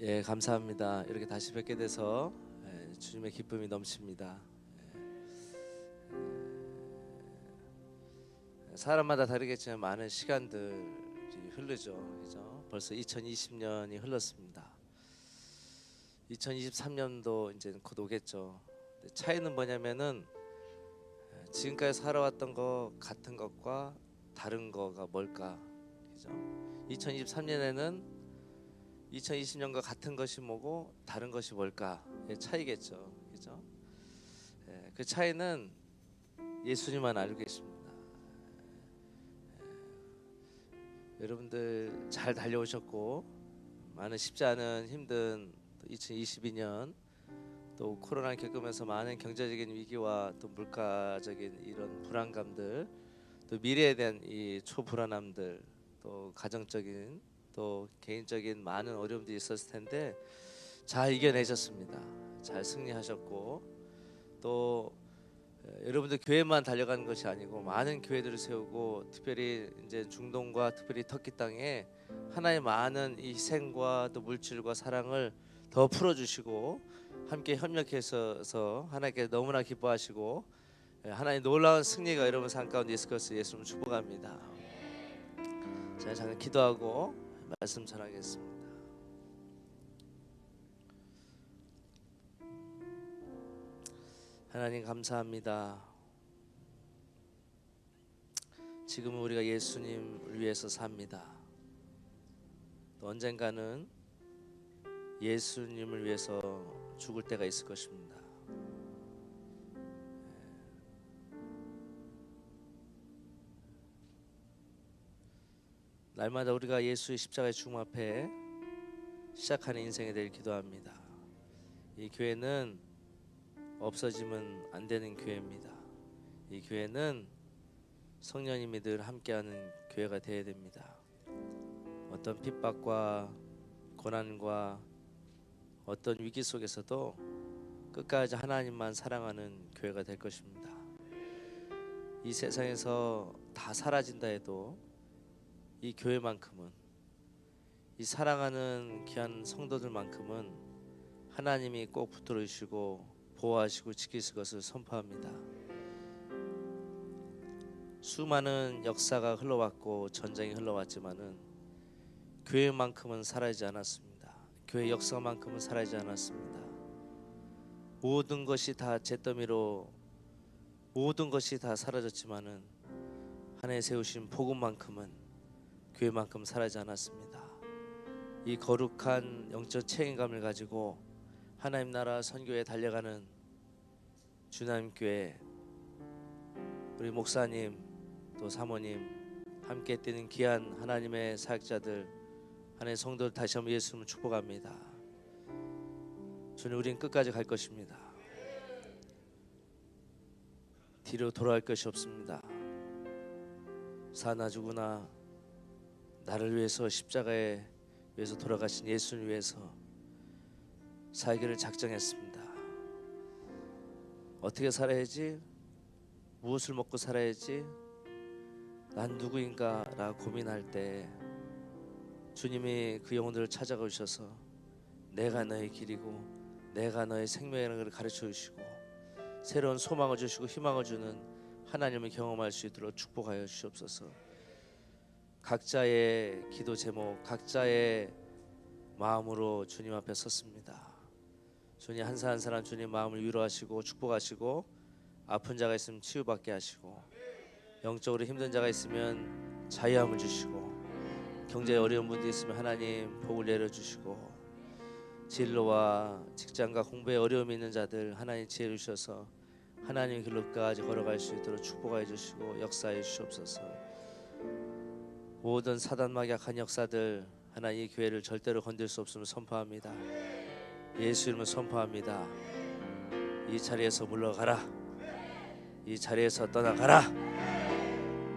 예, 감사합니다. 이렇게 다시 뵙게 돼서 주님의 기쁨이 넘칩니다. 사람마다 다르겠지만 많은 시간들이 흐르죠. 그죠? 벌써 2020년이 흘렀습니다. 2023년도 이제 곧 오겠죠. 근데 차이는 뭐냐면은 지금까지 살아왔던 거 같은 것과 다른 거가 뭘까? 그죠? 2023년에는 2020년과 같은 것이 뭐고 다른 것이 뭘까의 차이겠죠. 그죠? 그 차이는 예수님만 알고 계십니다. 여러분들 잘 달려오셨고 많은 쉽지 않은 힘든 2022년 또 코로나를 겪으면서 많은 경제적인 위기와 또 물가적인 이런 불안감들 또 미래에 대한 이 초불안함들 또 가정적인 또 개인적인 많은 어려움들이 있었을 텐데 잘 이겨내셨습니다. 잘 승리하셨고 또 여러분들 교회만 달려가는 것이 아니고 많은 교회들을 세우고 특별히 이제 중동과 특별히 터키 땅에 하나의 많은 이 희생과 또 물질과 사랑을 더 풀어주시고 함께 협력해서 하나님께 너무나 기뻐하시고 하나님 놀라운 승리가 여러분 삶 가운데 있을 것을 예수님 축복합니다. 제가 잠깐 기도하고 말씀 전하겠습니다. 하나님 감사합니다. 지금은 우리가 예수님을 위해서 삽니다. 또 언젠가는 예수님을 위해서 죽을 때가 있을 것입니다. 날마다 우리가 예수의 십자가의 죽음 앞에 시작하는 인생이 되길 기도합니다. 이 교회는 없어지면 안 되는 교회입니다. 이 교회는 성령님이 늘 함께하는 교회가 되어야 됩니다. 어떤 핍박과 고난과 어떤 위기 속에서도 끝까지 하나님만 사랑하는 교회가 될 것입니다. 이 세상에서 다 사라진다 해도 이 교회만큼은 이 사랑하는 귀한 성도들만큼은 하나님이 꼭 붙들어 주시고 보호하시고 지키실 것을 선포합니다. 수많은 역사가 흘러왔고 전쟁이 흘러왔지만은 교회만큼은 사라지지 않았습니다. 교회 역사만큼은 사라지지 않았습니다. 모든 것이 다 잿더미로 모든 것이 다 사라졌지만은 하나님 세우신 복음만큼은 교회만큼 사라지지 않았습니다. 이 거룩한 영적 책임감을 가지고 하나님 나라 선교에 달려가는 주남교회 우리 목사님 또 사모님 함께 뛰는 귀한 하나님의 사역자들 하나님의 성도들 다시 한번 예수님을 축복합니다. 주님 우린 끝까지 갈 것입니다. 뒤로 돌아갈 것이 없습니다. 사나 죽으나 나를 위해서 십자가에 위해서 돌아가신 예수를 위해서 살기를 작정했습니다. 어떻게 살아야지? 무엇을 먹고 살아야지? 난 누구인가? 라고 고민할 때 주님이 그 영혼들을 찾아가 주셔서 내가 너의 길이고 내가 너의 생명이라는 것을 가르쳐 주시고 새로운 소망을 주시고 희망을 주는 하나님을 경험할 수 있도록 축복하여 주시옵소서. 각자의 기도 제목 각자의 마음으로 주님 앞에 섰습니다. 주님 한 사람 한 사람 주님 마음을 위로하시고 축복하시고 아픈 자가 있으면 치유받게 하시고 영적으로 힘든 자가 있으면 자유함을 주시고 경제에 어려운 분들이 있으면 하나님 복을 내려주시고 진로와 직장과 공부에 어려움이 있는 자들 하나님 지혜를 주셔서 하나님의 길로까지 걸어갈 수 있도록 축복해 주시고 역사해 주시옵소서. 모든 사단막 약한 역사들 하나님 이 교회를 절대로 건들 수 없음을 선포합니다. 예수 이름을 선포합니다. 이 자리에서 물러가라. 이 자리에서 떠나가라.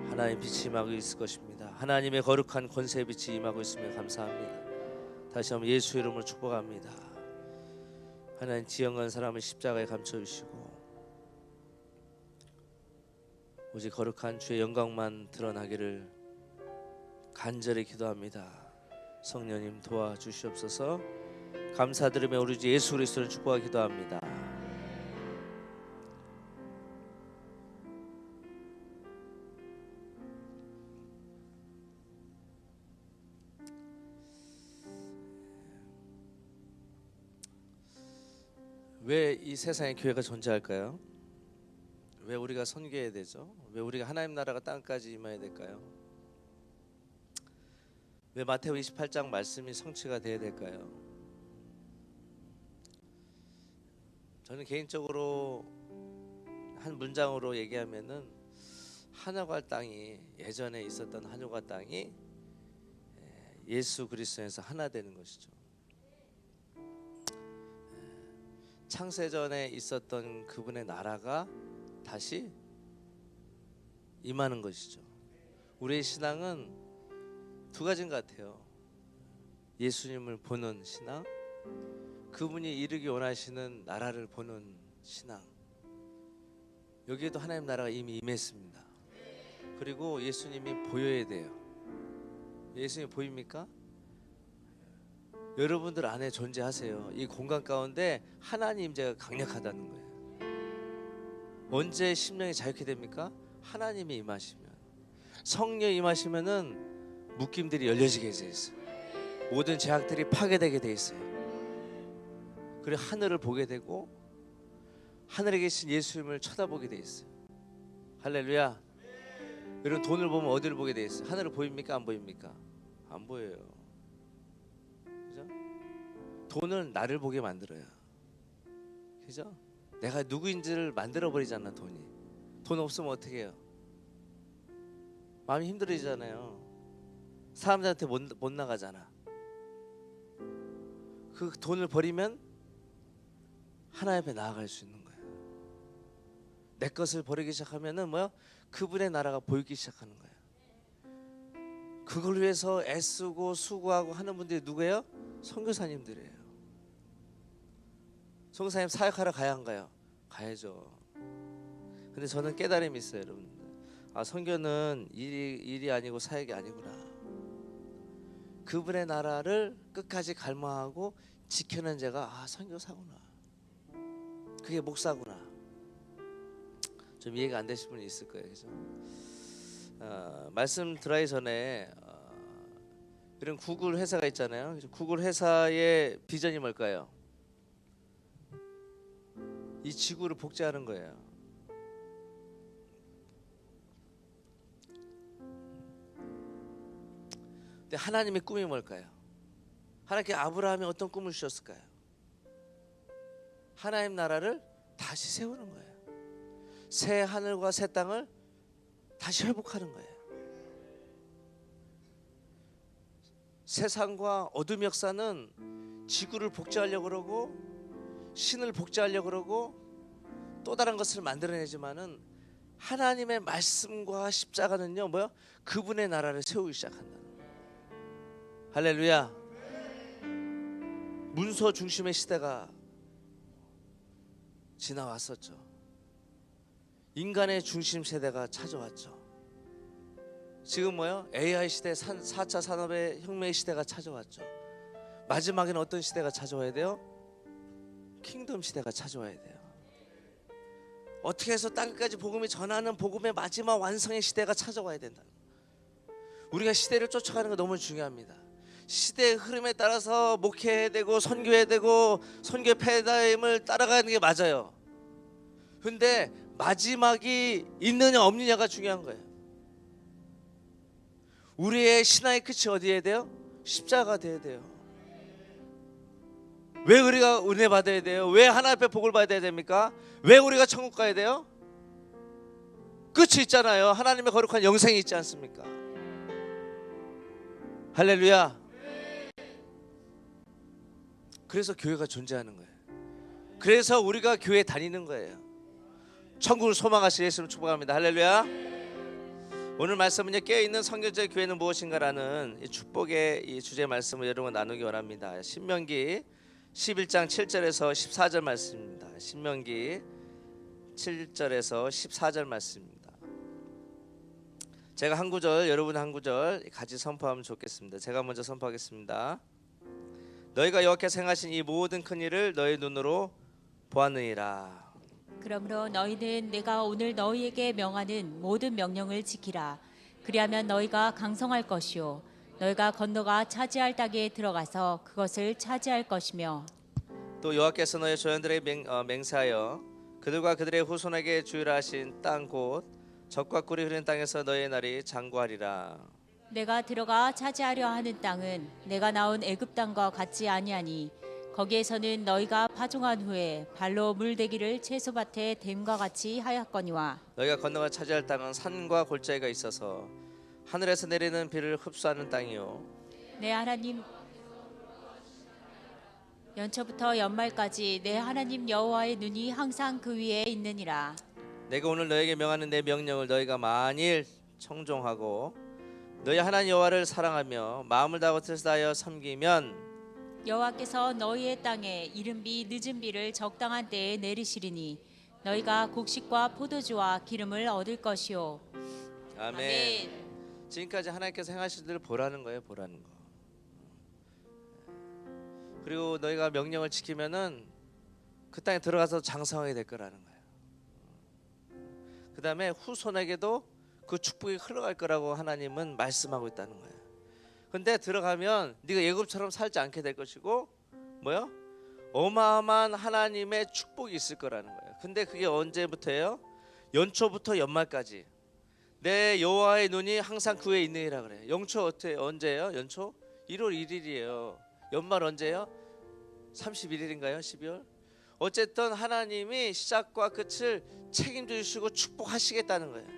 하나님 빛이 임하고 있을 것입니다. 하나님의 거룩한 권세의 빛이 임하고 있음에 감사합니다. 다시 한번 예수 이름으로 축복합니다. 하나님 지영한 사람을 십자가에 감춰주시고 오직 거룩한 주의 영광만 드러나기를 간절히 기도합니다. 성령님 도와주시옵소서. 감사드리며 우리 주 예수 그리스도를 축복하고 기도합니다. 왜 이 세상에 교회가 존재할까요? 왜 우리가 선교해야 되죠? 왜 우리가 하나님 나라가 땅까지 임해야 될까요? 왜 마태복음 28장 말씀이 성취가 돼야 될까요? 저는 개인적으로 한 문장으로 얘기하면은 한옥갈 땅이, 예전에 있었던 한옥갈 땅이 예수 그리스도에서 하나 되는 것이죠. 창세전에 있었던 그분의 나라가 다시 임하는 것이죠. 우리의 신앙은 두 가지인 것 같아요. 예수님을 보는 신앙, 그분이 이루기 원하시는 나라를 보는 신앙. 여기에도 하나님 나라가 이미 임했습니다. 그리고 예수님이 보여야 돼요. 예수님이 보입니까? 여러분들 안에 존재하세요. 이 공간 가운데 하나님 임재가 강력하다는 거예요. 언제 심령이 자유케 됩니까? 하나님이 임하시면. 성령이 임하시면은 묶임들이 열려지게 돼 있어요. 모든 제약들이 파괴되게 돼 있어요. 그리고 하늘을 보게 되고 하늘에 계신 예수님을 쳐다보게 돼 있어요. 할렐루야. 여러분 돈을 보면 어디를 보게 돼 있어요? 하늘을 보입니까? 안 보입니까? 안 보여요. 그죠? 돈은 나를 보게 만들어요. 그죠? 내가 누구인지를 만들어 버리잖아. 돈이. 돈 없으면 어떻게 해요? 마음이 힘들어지잖아요. 사람들한테 못 나가잖아. 그 돈을 버리면 하나님 앞에 나아갈 수 있는 거예요. 내 것을 버리기 시작하면은 뭐야? 그분의 나라가 보이기 시작하는 거예요. 그걸 위해서 애쓰고 수고하고 하는 분들이 누구예요? 선교사님들이에요. 선교사님 사역하러 가야 한가요? 가야죠. 근데 저는 깨달음이 있어요, 여러분. 아, 선교는 일이 아니고 사역이 아니구나. 그분의 나라를 끝까지 갈망하고 지켜낸 자가 선교사구나. 그게 목사구나. 좀 이해가 안 되신 분이 있을 거예요. 그죠? 말씀 들어가기 전에 이런 구글 회사가 있잖아요. 구글 회사의 비전이 뭘까요? 이 지구를 복제하는 거예요. 근데 하나님의 꿈이 뭘까요? 하나님께 아브라함이 어떤 꿈을 주셨을까요? 하나님 나라를 다시 세우는 거예요. 새 하늘과 새 땅을 다시 회복하는 거예요. 세상과 어둠 역사는 지구를 복제하려고 그러고 신을 복제하려고 그러고 또 다른 것을 만들어내지만은 하나님의 말씀과 십자가는요, 뭐요? 그분의 나라를 세우기 시작한다는 거예요. 할렐루야. 문서 중심의 시대가 지나왔었죠. 인간의 중심 세대가 찾아왔죠. 지금 뭐요? AI 시대, 4차 산업의 혁명의 시대가 찾아왔죠. 마지막에는 어떤 시대가 찾아와야 돼요? 킹덤 시대가 찾아와야 돼요. 어떻게 해서 땅끝까지 복음이 전하는 복음의 마지막 완성의 시대가 찾아와야 된다. 우리가 시대를 쫓아가는 거 너무 중요합니다. 시대의 흐름에 따라서 목회해야 되고 선교해야 되고 선교 패러다임을 따라가는 게 맞아요. 근데 마지막이 있느냐 없느냐가 중요한 거예요. 우리의 신앙의 끝이 어디에 돼요? 십자가가 돼야 돼요. 왜 우리가 은혜 받아야 돼요? 왜 하나님 앞에 복을 받아야 됩니까? 왜 우리가 천국 가야 돼요? 끝이 있잖아요. 하나님의 거룩한 영생이 있지 않습니까? 할렐루야. 그래서 교회가 존재하는 거예요. 그래서 우리가 교회 다니는 거예요. 천국을 소망하실 예수를 축복합니다. 할렐루야. 오늘 말씀은요, 깨어있는 선교적 교회는 무엇인가라는 이 축복의 이 주제 말씀을 여러분과 나누기 원합니다. 신명기 11장 7절에서 14절 말씀입니다. 신명기 7절에서 14절 말씀입니다. 제가 한 구절, 여러분 한 구절 같이 선포하면 좋겠습니다. 제가 먼저 선포하겠습니다. 너희가 여호와께서 행하신 이 모든 큰 일을 너희 눈으로 보았느니라. 그러므로 너희는 내가 오늘 너희에게 명하는 모든 명령을 지키라. 그리하면 너희가 강성할 것이요 너희가 건너가 차지할 땅에 들어가서 그것을 차지할 것이며 또 여호와께서 너희 조상들에게 맹세하여 그들과 그들의 후손에게 주의라 하신 땅 곧 젖과 꿀이 흐르는 땅에서 너희의 날이 장구하리라. 내가 들어가 차지하려 하는 땅은 내가 나온 애굽 땅과 같지 아니하니 거기에서는 너희가 파종한 후에 발로 물대기를 채소밭에 댐과 같이 하였거니와 너희가 건너가 차지할 땅은 산과 골짜기가 있어서 하늘에서 내리는 비를 흡수하는 땅이요 내 하나님 연초부터 연말까지 내 하나님 여호와의 눈이 항상 그 위에 있느니라. 내가 오늘 너에게 명하는 내 명령을 너희가 만일 청종하고 너희 하나님 여호와를 사랑하며 마음을 다하고 뜻을 다하여 섬기면 여호와께서 너희의 땅에 이른 비 늦은 비를 적당한 때에 내리시리니 너희가 곡식과 포도주와 기름을 얻을 것이요. 아멘. 지금까지 하나님께서 행하신 일을 보라는 거예요. 보라는 거. 그리고 너희가 명령을 지키면은 그 땅에 들어가서 장성하게 될 거라는 거예요. 그 다음에 후손에게도 그 축복이 흘러갈 거라고 하나님은 말씀하고 있다는 거예요. 근데 들어가면 네가 애굽처럼 살지 않게 될 것이고 뭐요? 어마어마한 하나님의 축복이 있을 거라는 거예요. 근데 그게 언제부터예요? 연초부터 연말까지 내 여호와의 눈이 항상 그 위에 있느니라 그래요. 연초 언제예요? 연초 1월 1일이에요. 연말 언제예요? 31일인가요? 12월? 어쨌든 하나님이 시작과 끝을 책임져 주시고 축복하시겠다는 거예요.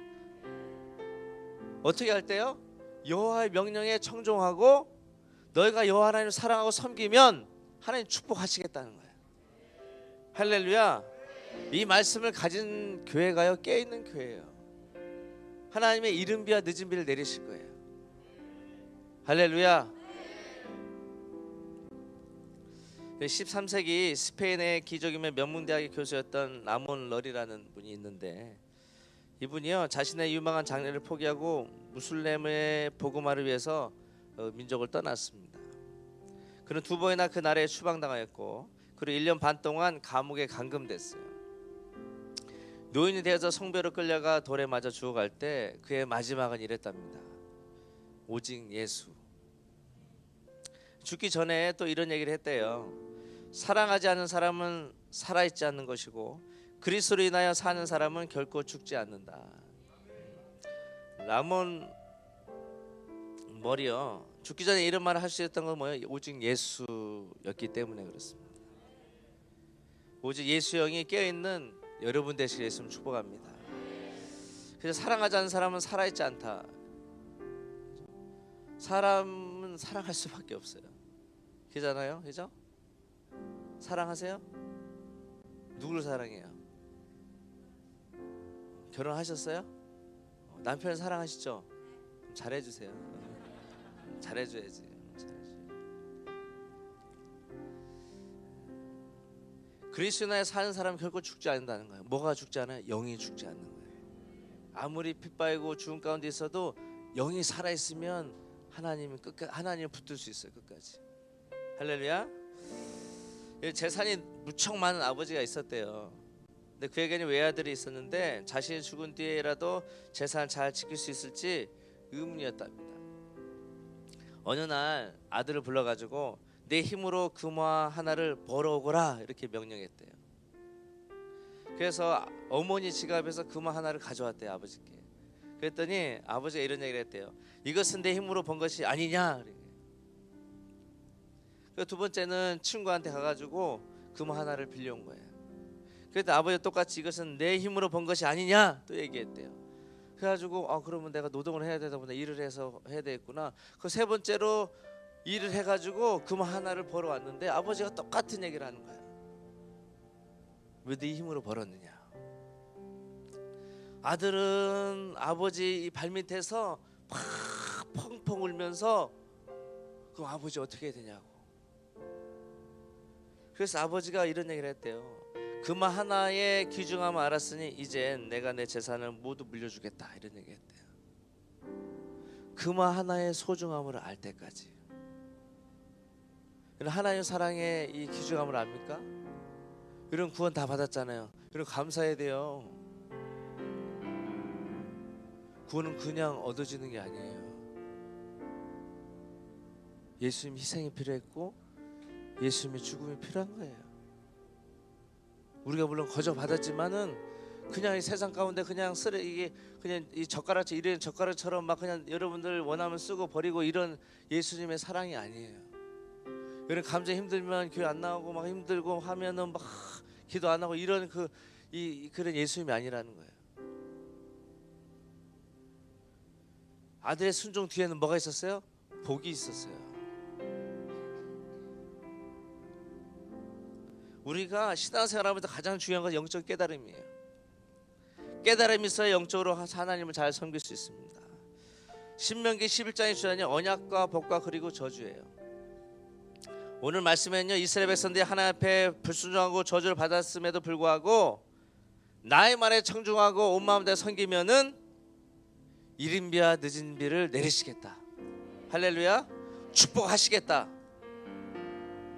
어떻게 할 때요? 여호와의 명령에 청종하고 너희가 여호와 하나님을 사랑하고 섬기면 하나님 축복하시겠다는 거예요. 할렐루야. 이 말씀을 가진 교회가요 깨어있는 교회예요. 하나님의 이른 비와 늦은 비를 내리실 거예요. 할렐루야. 13세기 스페인의 기적이며 명문대학의 교수였던 라몬 럴이라는 분이 있는데 이분이요 자신의 유망한 장래를 포기하고 무슬림의 복음화를 위해서 민족을 떠났습니다. 그는 두 번이나 그 나라에 추방당하였고 그리고 1년 반 동안 감옥에 감금됐어요. 노인이 되어서 성배로 끌려가 돌에 맞아 죽어갈 때 그의 마지막은 이랬답니다. 오직 예수. 죽기 전에 또 이런 얘기를 했대요. 사랑하지 않는 사람은 살아있지 않는 것이고 그리스도로 인하여 사는 사람은 결코 죽지 않는다. 라몬 머리요 죽기 전에 이런 말을 할 수 있었던 건 뭐예요? 오직 예수였기 때문에 그렇습니다. 오직 예수 영이 깨어있는 여러분 되시길 예수님 축복합니다. 그래서 사랑하지 않는 사람은 살아있지 않다. 사람은 사랑할 수밖에 없어요. 그잖아요, 그죠? 사랑하세요? 누구를 사랑해요? 결혼하셨어요? 남편을 사랑하시죠? 잘해주세요. 잘해줘야지. 그리스도인에 사는 사람은 결코 죽지 않는다는 거예요. 뭐가 죽지 않아요? 영이 죽지 않는 거예요. 아무리 핏바이고 죽음 가운데 있어도 영이 살아 있으면 하나님이 하나님 붙들 수 있어요. 끝까지. 할렐루야. 재산이 무척 많은 아버지가 있었대요. 근데 그에게는 외아들이 있었는데 자신이 죽은 뒤에라도 재산을 잘 지킬 수 있을지 의문이었답니다. 어느 날 아들을 불러가지고 내 힘으로 금화 하나를 벌어오거라 이렇게 명령했대요. 그래서 어머니 지갑에서 금화 하나를 가져왔대요. 아버지께. 그랬더니 아버지가 이런 얘기를 했대요. 이것은 내 힘으로 번 것이 아니냐. 두 번째는 친구한테 가가지고 금화 하나를 빌려온 거예요. 그랬더니 아버지가 똑같이 이것은 내 힘으로 번 것이 아니냐 또 얘기했대요. 그래가지고 그러면 내가 노동을 해야 되다 보니 일을 해서 해야 되겠구나. 그 세 번째로 일을 해가지고 금화 하나를 벌어왔는데 아버지가 똑같은 얘기를 하는 거예요. 왜 네 힘으로 벌었느냐. 아들은 아버지 발밑에서 막 펑펑 울면서 그럼 아버지 어떻게 해야 되냐고. 그래서 아버지가 이런 얘기를 했대요. 금화 하나의 귀중함을 알았으니 이젠 내가 내 재산을 모두 물려주겠다 이런 얘기 했대요. 금화 하나의 소중함을 알 때까지. 하나님 사랑의 이 귀중함을 압니까? 이런 구원 다 받았잖아요. 이런 감사해야 돼요. 구원은 그냥 얻어지는 게 아니에요. 예수님 희생이 필요했고 예수님의 죽음이 필요한 거예요. 우리가 물론 거저 받았지만은 그냥 이 세상 가운데 그냥 이게 그냥 이 젓가락처럼 이런 젓가락처럼 막 그냥 여러분들 원하면 쓰고 버리고 이런 예수님의 사랑이 아니에요. 이런 감정 힘들면 교회 안 나오고 막 힘들고 하면은 막 기도 안 하고 이런 그런 예수님이 아니라는 거예요. 아들의 순종 뒤에는 뭐가 있었어요? 복이 있었어요. 우리가 신앙생활하면서 가장 중요한 건 영적 깨달음이에요. 깨달음이 있어야 영적으로 하나님을 잘 섬길 수 있습니다. 신명기 11장의 주제는 언약과 복과 그리고 저주예요. 오늘 말씀에는요, 이스라엘 백성들이 하나님 앞에 불순종하고 저주를 받았음에도 불구하고 나의 말에 청중하고 온 마음 다해 섬기면은 이른 비와 늦은 비를 내리시겠다. 할렐루야. 축복하시겠다.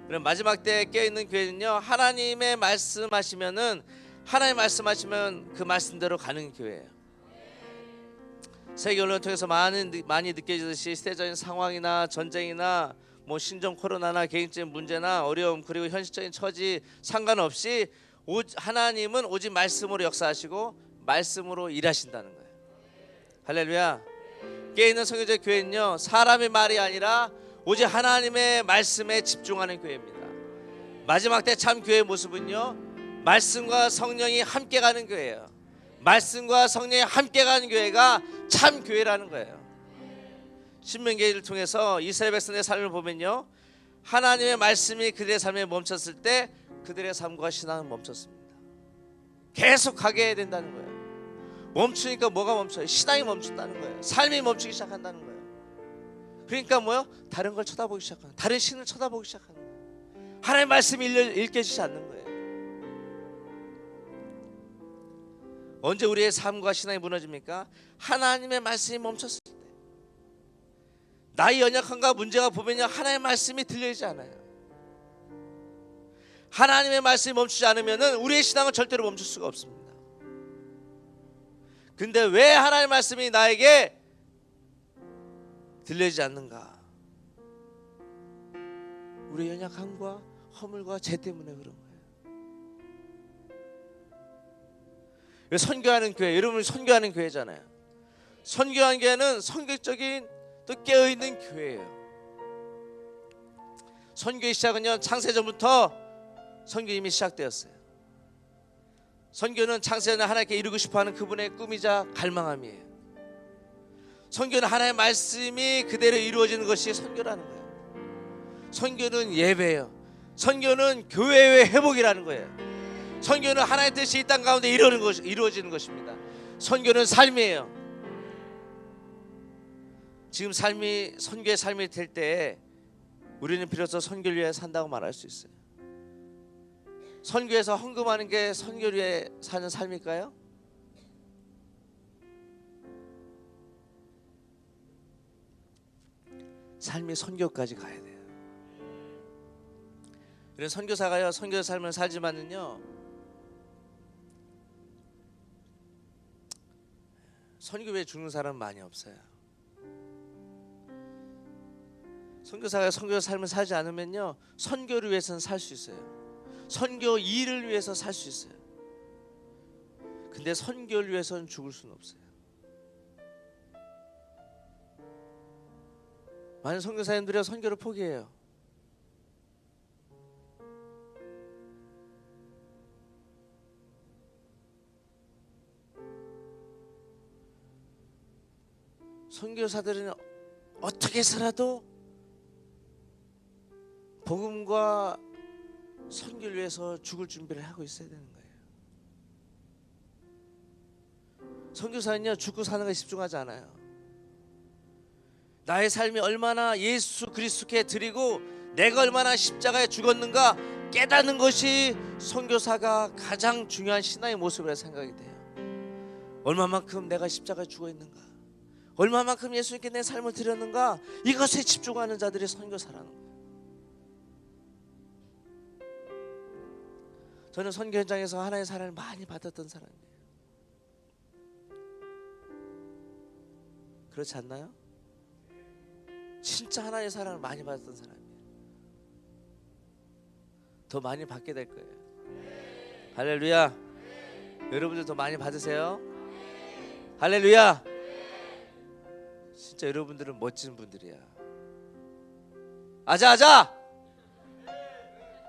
그럼 마지막 때에 깨어있는 교회는요, 하나님의 말씀하시면은 하나님 말씀하시면 그 말씀대로 가는 교회예요. 세계 언론을 통해서 많이 느껴지듯이 시대적인 상황이나 전쟁이나 뭐 신종 코로나나 개인적인 문제나 어려움 그리고 현실적인 처지 상관없이 하나님은 오직 말씀으로 역사하시고 말씀으로 일하신다는 거예요. 할렐루야. 깨어있는 성교적 교회는요, 사람의 말이 아니라 오직 하나님의 말씀에 집중하는 교회입니다. 마지막 때 참 교회의 모습은요, 말씀과 성령이 함께 가는 교회예요. 말씀과 성령이 함께 가는 교회가 참 교회라는 거예요. 신명기를 통해서 이스라엘 백성의 삶을 보면요, 하나님의 말씀이 그들의 삶에 멈췄을 때 그들의 삶과 신앙은 멈췄습니다. 계속 가게 해야 된다는 거예요. 멈추니까 뭐가 멈춰요? 신앙이 멈춘다는 거예요. 삶이 멈추기 시작한다는 거예요. 그러니까 뭐요? 다른 걸 쳐다보기 시작하는, 다른 신을 쳐다보기 시작하는 거예요. 하나님의 말씀이 읽혀지지 않는 거예요. 언제 우리의 삶과 신앙이 무너집니까? 하나님의 말씀이 멈췄을 때. 나의 연약함과 문제가 보면요, 하나님의 말씀이 들리지 않아요. 하나님의 말씀이 멈추지 않으면 우리의 신앙은 절대로 멈출 수가 없습니다. 근데 왜 하나님의 말씀이 나에게 들리지 않는가? 우리의 연약함과 허물과 죄 때문에 그런 거예요. 선교하는 교회, 여러분 선교하는 교회잖아요. 선교하는 교회는 성격적인 또 깨어있는 교회예요. 선교의 시작은요, 창세전부터 선교 이미 시작되었어요. 선교는 창세전에 하나님께 이루고 싶어하는 그분의 꿈이자 갈망함이에요. 선교는 하나님의 말씀이 그대로 이루어지는 것이 선교라는 거예요. 선교는 예배예요. 선교는 교회의 회복이라는 거예요. 선교는 하나님의 뜻이 이 땅 가운데 이루어지는 것입니다. 선교는 삶이에요. 지금 삶이 선교의 삶이 될 때 우리는 비로소 선교를 위해 산다고 말할 수 있어요. 선교에서 헌금하는 게 선교를 위해 사는 삶일까요? 삶이 선교까지 가야 돼요. 이런 선교사가요, 선교 삶을 살지만은요, 선교에 죽는 사람은 많이 없어요. 선교사가 선교 삶을 살지 않으면요, 선교를 위해서는 살 수 있어요. 선교 일을 위해서 살 수 있어요. 근데 선교를 위해서는 죽을 수는 없어요. 많은 선교사님들이 선교를 포기해요. 선교사들은 어떻게 살아도 복음과 선교를 위해서 죽을 준비를 하고 있어야 되는 거예요. 선교사는요, 죽고 사는 것에 집중하지 않아요. 나의 삶이 얼마나 예수 그리스도께 드리고 내가 얼마나 십자가에 죽었는가 깨닫는 것이 선교사가 가장 중요한 신앙의 모습이라 생각이 돼요. 얼마만큼 내가 십자가에 죽어 있는가, 얼마만큼 예수님께 내 삶을 드렸는가, 이것에 집중하는 자들이 선교사라는 거예요. 저는 선교 현장에서 하나님의 사랑을 많이 받았던 사람이에요. 그렇지 않나요? 진짜 하나님의 사랑을 많이 받았던 사람이에요. 더 많이 받게 될 거예요. 할렐루야. 여러분들 더 많이 받으세요. 할렐루야. 진짜 여러분들은 멋진 분들이야. 아자아자,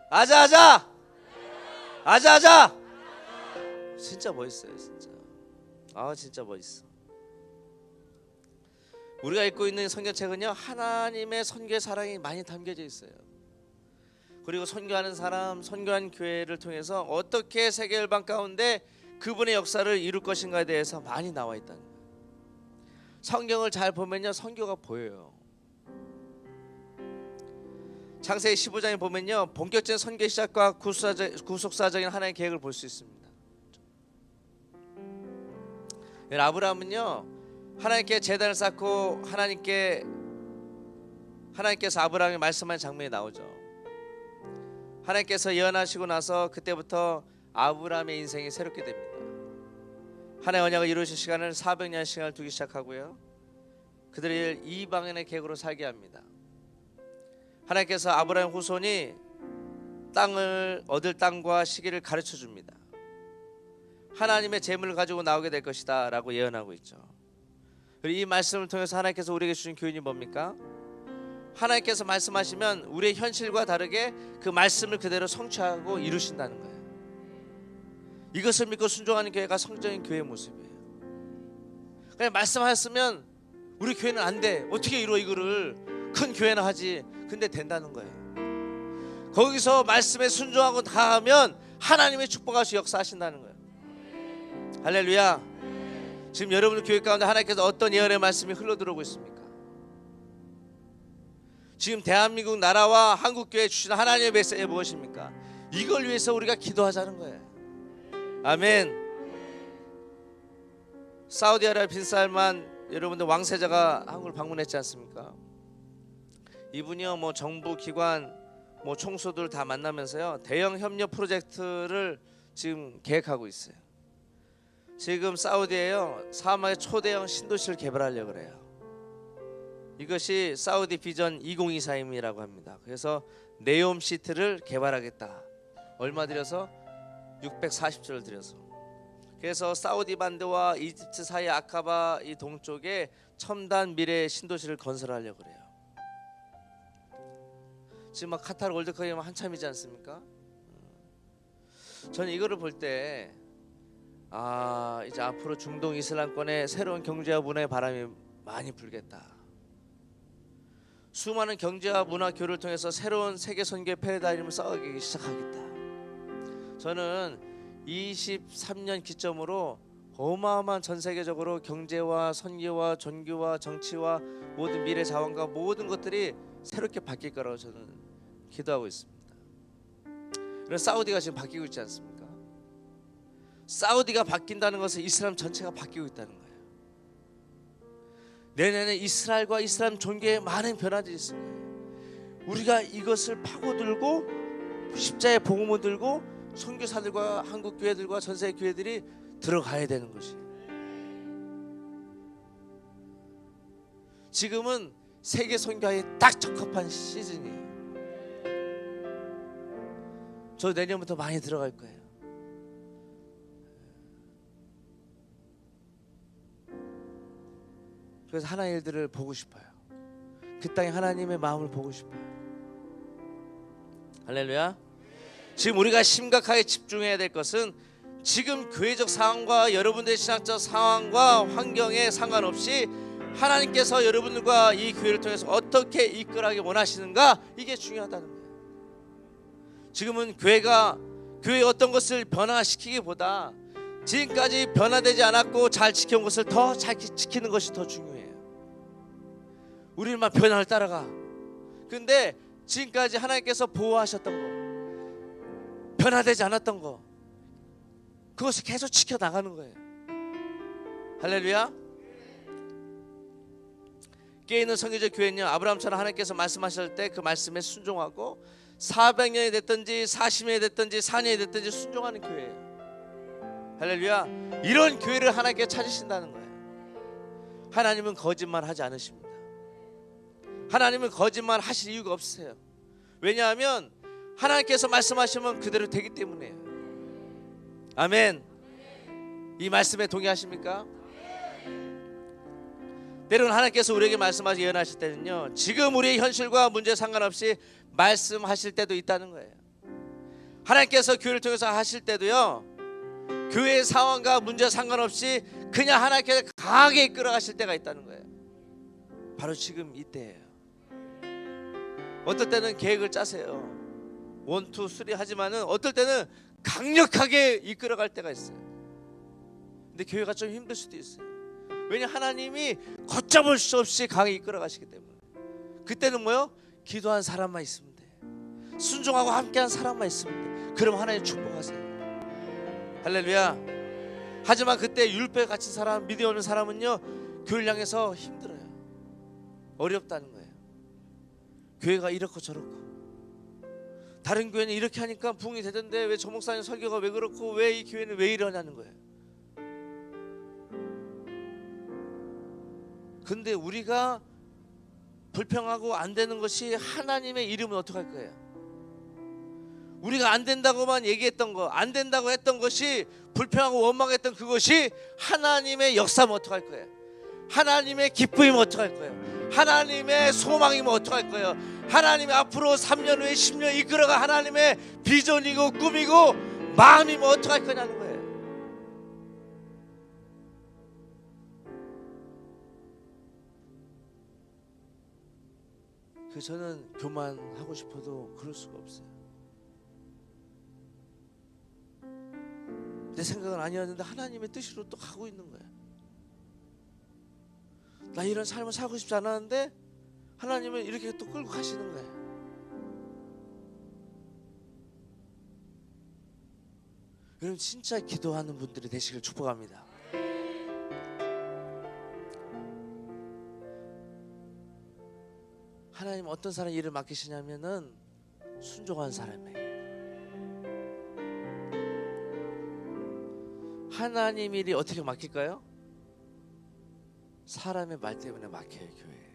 아자아자, 아자아자. 진짜 멋있어요, 진짜. 진짜 멋있어. 우리가 읽고 있는 성경책은요, 하나님의 선교의 사랑이 많이 담겨져 있어요. 그리고 선교하는 사람, 선교한 교회를 통해서 어떻게 세계 열방 가운데 그분의 역사를 이룰 것인가에 대해서 많이 나와 있다는 거예요. 성경을 잘 보면요, 선교가 보여요. 창세기 15장에 보면요, 본격적인 선교 시작과 구속사적인 하나님의 계획을 볼 수 있습니다. 아브라함은요, 하나님께 제단을 쌓고 하나님께서 아브라함에게 말씀하는 장면이 나오죠. 하나님께서 예언하시고 나서 그때부터 아브라함의 인생이 새롭게 됩니다. 하나님의 언약을 이루실 시간을 400년 시간을 두기 시작하고요, 그들을 이방인의 계획으로 살게 합니다. 하나님께서 아브라함 후손이 땅을 얻을 땅과 시기를 가르쳐 줍니다. 하나님의 재물을 가지고 나오게 될 것이다 라고 예언하고 있죠. 그리고 이 말씀을 통해서 하나님께서 우리에게 주신 교훈이 뭡니까? 하나님께서 말씀하시면 우리의 현실과 다르게 그 말씀을 그대로 성취하고 이루신다는 거예요. 이것을 믿고 순종하는 교회가 성적인 교회의 모습이에요. 그냥 말씀하셨으면 우리 교회는 안 돼, 어떻게 이루어 이거를, 큰 교회나 하지. 근데 된다는 거예요. 거기서 말씀에 순종하고 다 하면 하나님의 축복하시 역사하신다는 거예요. 할렐루야. 지금 여러분들 교회 가운데 하나님께서 어떤 예언의 말씀이 흘러들어오고 있습니까? 지금 대한민국 나라와 한국교회에 주신 하나님의 메시지 무엇입니까? 이걸 위해서 우리가 기도하자는 거예요. 아멘. 사우디아라비아 빈 살만 여러분들 왕세자가 한국을 방문했지 않습니까? 이분이요, 뭐 정부 기관, 뭐 총수들 다 만나면서요, 대형 협력 프로젝트를 지금 계획하고 있어요. 지금 사우디에요, 사막의 초대형 신도시를 개발하려고 그래요. 이것이 사우디 비전 2024임이라고 합니다. 그래서 네옴시티를 개발하겠다. 얼마 들여서? 640조를 들여서. 그래서 사우디 반도와 이집트 사이 아카바 이 동쪽에 첨단 미래 신도시를 건설하려고 그래요. 지금 막 카타르 월드컵이 한참이지 않습니까? 저는 이거를 볼 때 이제 앞으로 중동 이슬람권에 새로운 경제와 문화의 바람이 많이 불겠다. 수많은 경제와 문화 교류를 통해서 새로운 세계 선교의 패러다임을 쌓기 시작하겠다. 저는 23년 기점으로 어마어마한 전 세계적으로 경제와 선교와 종교와 정치와 모든 미래 자원과 모든 것들이 새롭게 바뀔 거라고 저는 기도하고 있습니다. 그래서 사우디가 지금 바뀌고 있지 않습니까? 사우디가 바뀐다는 것은 이슬람 전체가 바뀌고 있다는 거예요. 내년에 이스라엘과 이슬람 종교에 많은 변화들이 있습니다. 우리가 이것을 파고들고 십자의 복음을 들고 선교사들과 한국 교회들과 전 세계 교회들이 들어가야 되는 것이. 지금은 세계 선교에 딱 적합한 시즌이에요. 저 내년부터 많이 들어갈 거예요. 그래서 하나의 일들을 보고 싶어요. 그 땅에 하나님의 마음을 보고 싶어요. 할렐루야. 지금 우리가 심각하게 집중해야 될 것은 지금 교회적 상황과 여러분들의 신학적 상황과 환경에 상관없이 하나님께서 여러분들과 이 교회를 통해서 어떻게 이끌어가기 원하시는가, 이게 중요하다는 거예요. 지금은 교회의 어떤 것을 변화시키기보다 지금까지 변화되지 않았고 잘 지켜온 것을 더 잘 지키는 것이 더 중요해요. 우리만 변화를 따라가. 근데 지금까지 하나님께서 보호하셨던 거, 변화되지 않았던 거, 그것을 계속 지켜나가는 거예요. 할렐루야. 깨어있는 성교적 교회는요, 아브라함처럼 하나님께서 말씀하실 때 그 말씀에 순종하고 400년이 됐든지 40년이 됐든지 4년이 됐든지 순종하는 교회예요. 할렐루야. 이런 교회를 하나님께 찾으신다는 거예요. 하나님은 거짓말 하지 않으십니다. 하나님은 거짓말 하실 이유가 없으세요. 왜냐하면 하나님께서 말씀하시면 그대로 되기 때문이에요. 아멘. 이 말씀에 동의하십니까? 때로는 하나님께서 우리에게 말씀하시 예언하실 때는요, 지금 우리의 현실과 문제 상관없이 말씀하실 때도 있다는 거예요. 하나님께서 교회를 통해서 하실 때도요, 교회의 상황과 문제 상관없이 그냥 하나님께서 강하게 이끌어 가실 때가 있다는 거예요. 바로 지금 이때예요. 어떨 때는 계획을 짜세요. 1, 2, 3 하지만은 어떨 때는 강력하게 이끌어 갈 때가 있어요. 근데 교회가 좀 힘들 수도 있어요. 왜냐, 하나님이 걷잡을 수 없이 강하게 이끌어 가시기 때문에. 그때는 뭐요? 기도한 사람만 있으면 돼. 순종하고 함께한 사람만 있으면 돼. 그럼 하나님 축복하세요. 할렐루야. 하지만 그때 율법에 갇힌 사람, 믿어 오는 사람은요, 교회를 향해서 힘들어요. 어렵다는 거예요. 교회가 이렇고 저렇고, 다른 교회는 이렇게 하니까 부흥이 되던데 왜 저 목사님 설교가 왜 그렇고, 왜 이 교회는 왜 이러냐는 거예요. 근데 우리가 불평하고 안 되는 것이 하나님의 이름은 어떻게 할 거예요? 우리가 안 된다고만 얘기했던 거, 안 된다고 했던 것이, 불평하고 원망했던 그것이 하나님의 역사면 어떻게 할 거예요? 하나님의 기쁨이면 어떻게 할 거예요? 하나님의 소망이면 어떻게 할 거예요? 하나님의 앞으로 3년 후에 10년 이끌어가 하나님의 비전이고 꿈이고 마음이면 어떻게 할 거냐는 거예요. 그래서 저는 교만하고 싶어도 그럴 수가 없어요. 내 생각은 아니었는데 하나님의 뜻으로 또 가고 있는 거예요. 나 이런 삶을 살고 싶지 않았는데 하나님은 이렇게 또 끌고 가시는 거예요. 여러분, 진짜 기도하는 분들이 되시길 축복합니다. 하나님 어떤 사람 일을 맡기시냐면은 순종한 사람이에요. 하나님 일이 어떻게 맡길까요? 사람의 말 때문에 막혀요. 교회에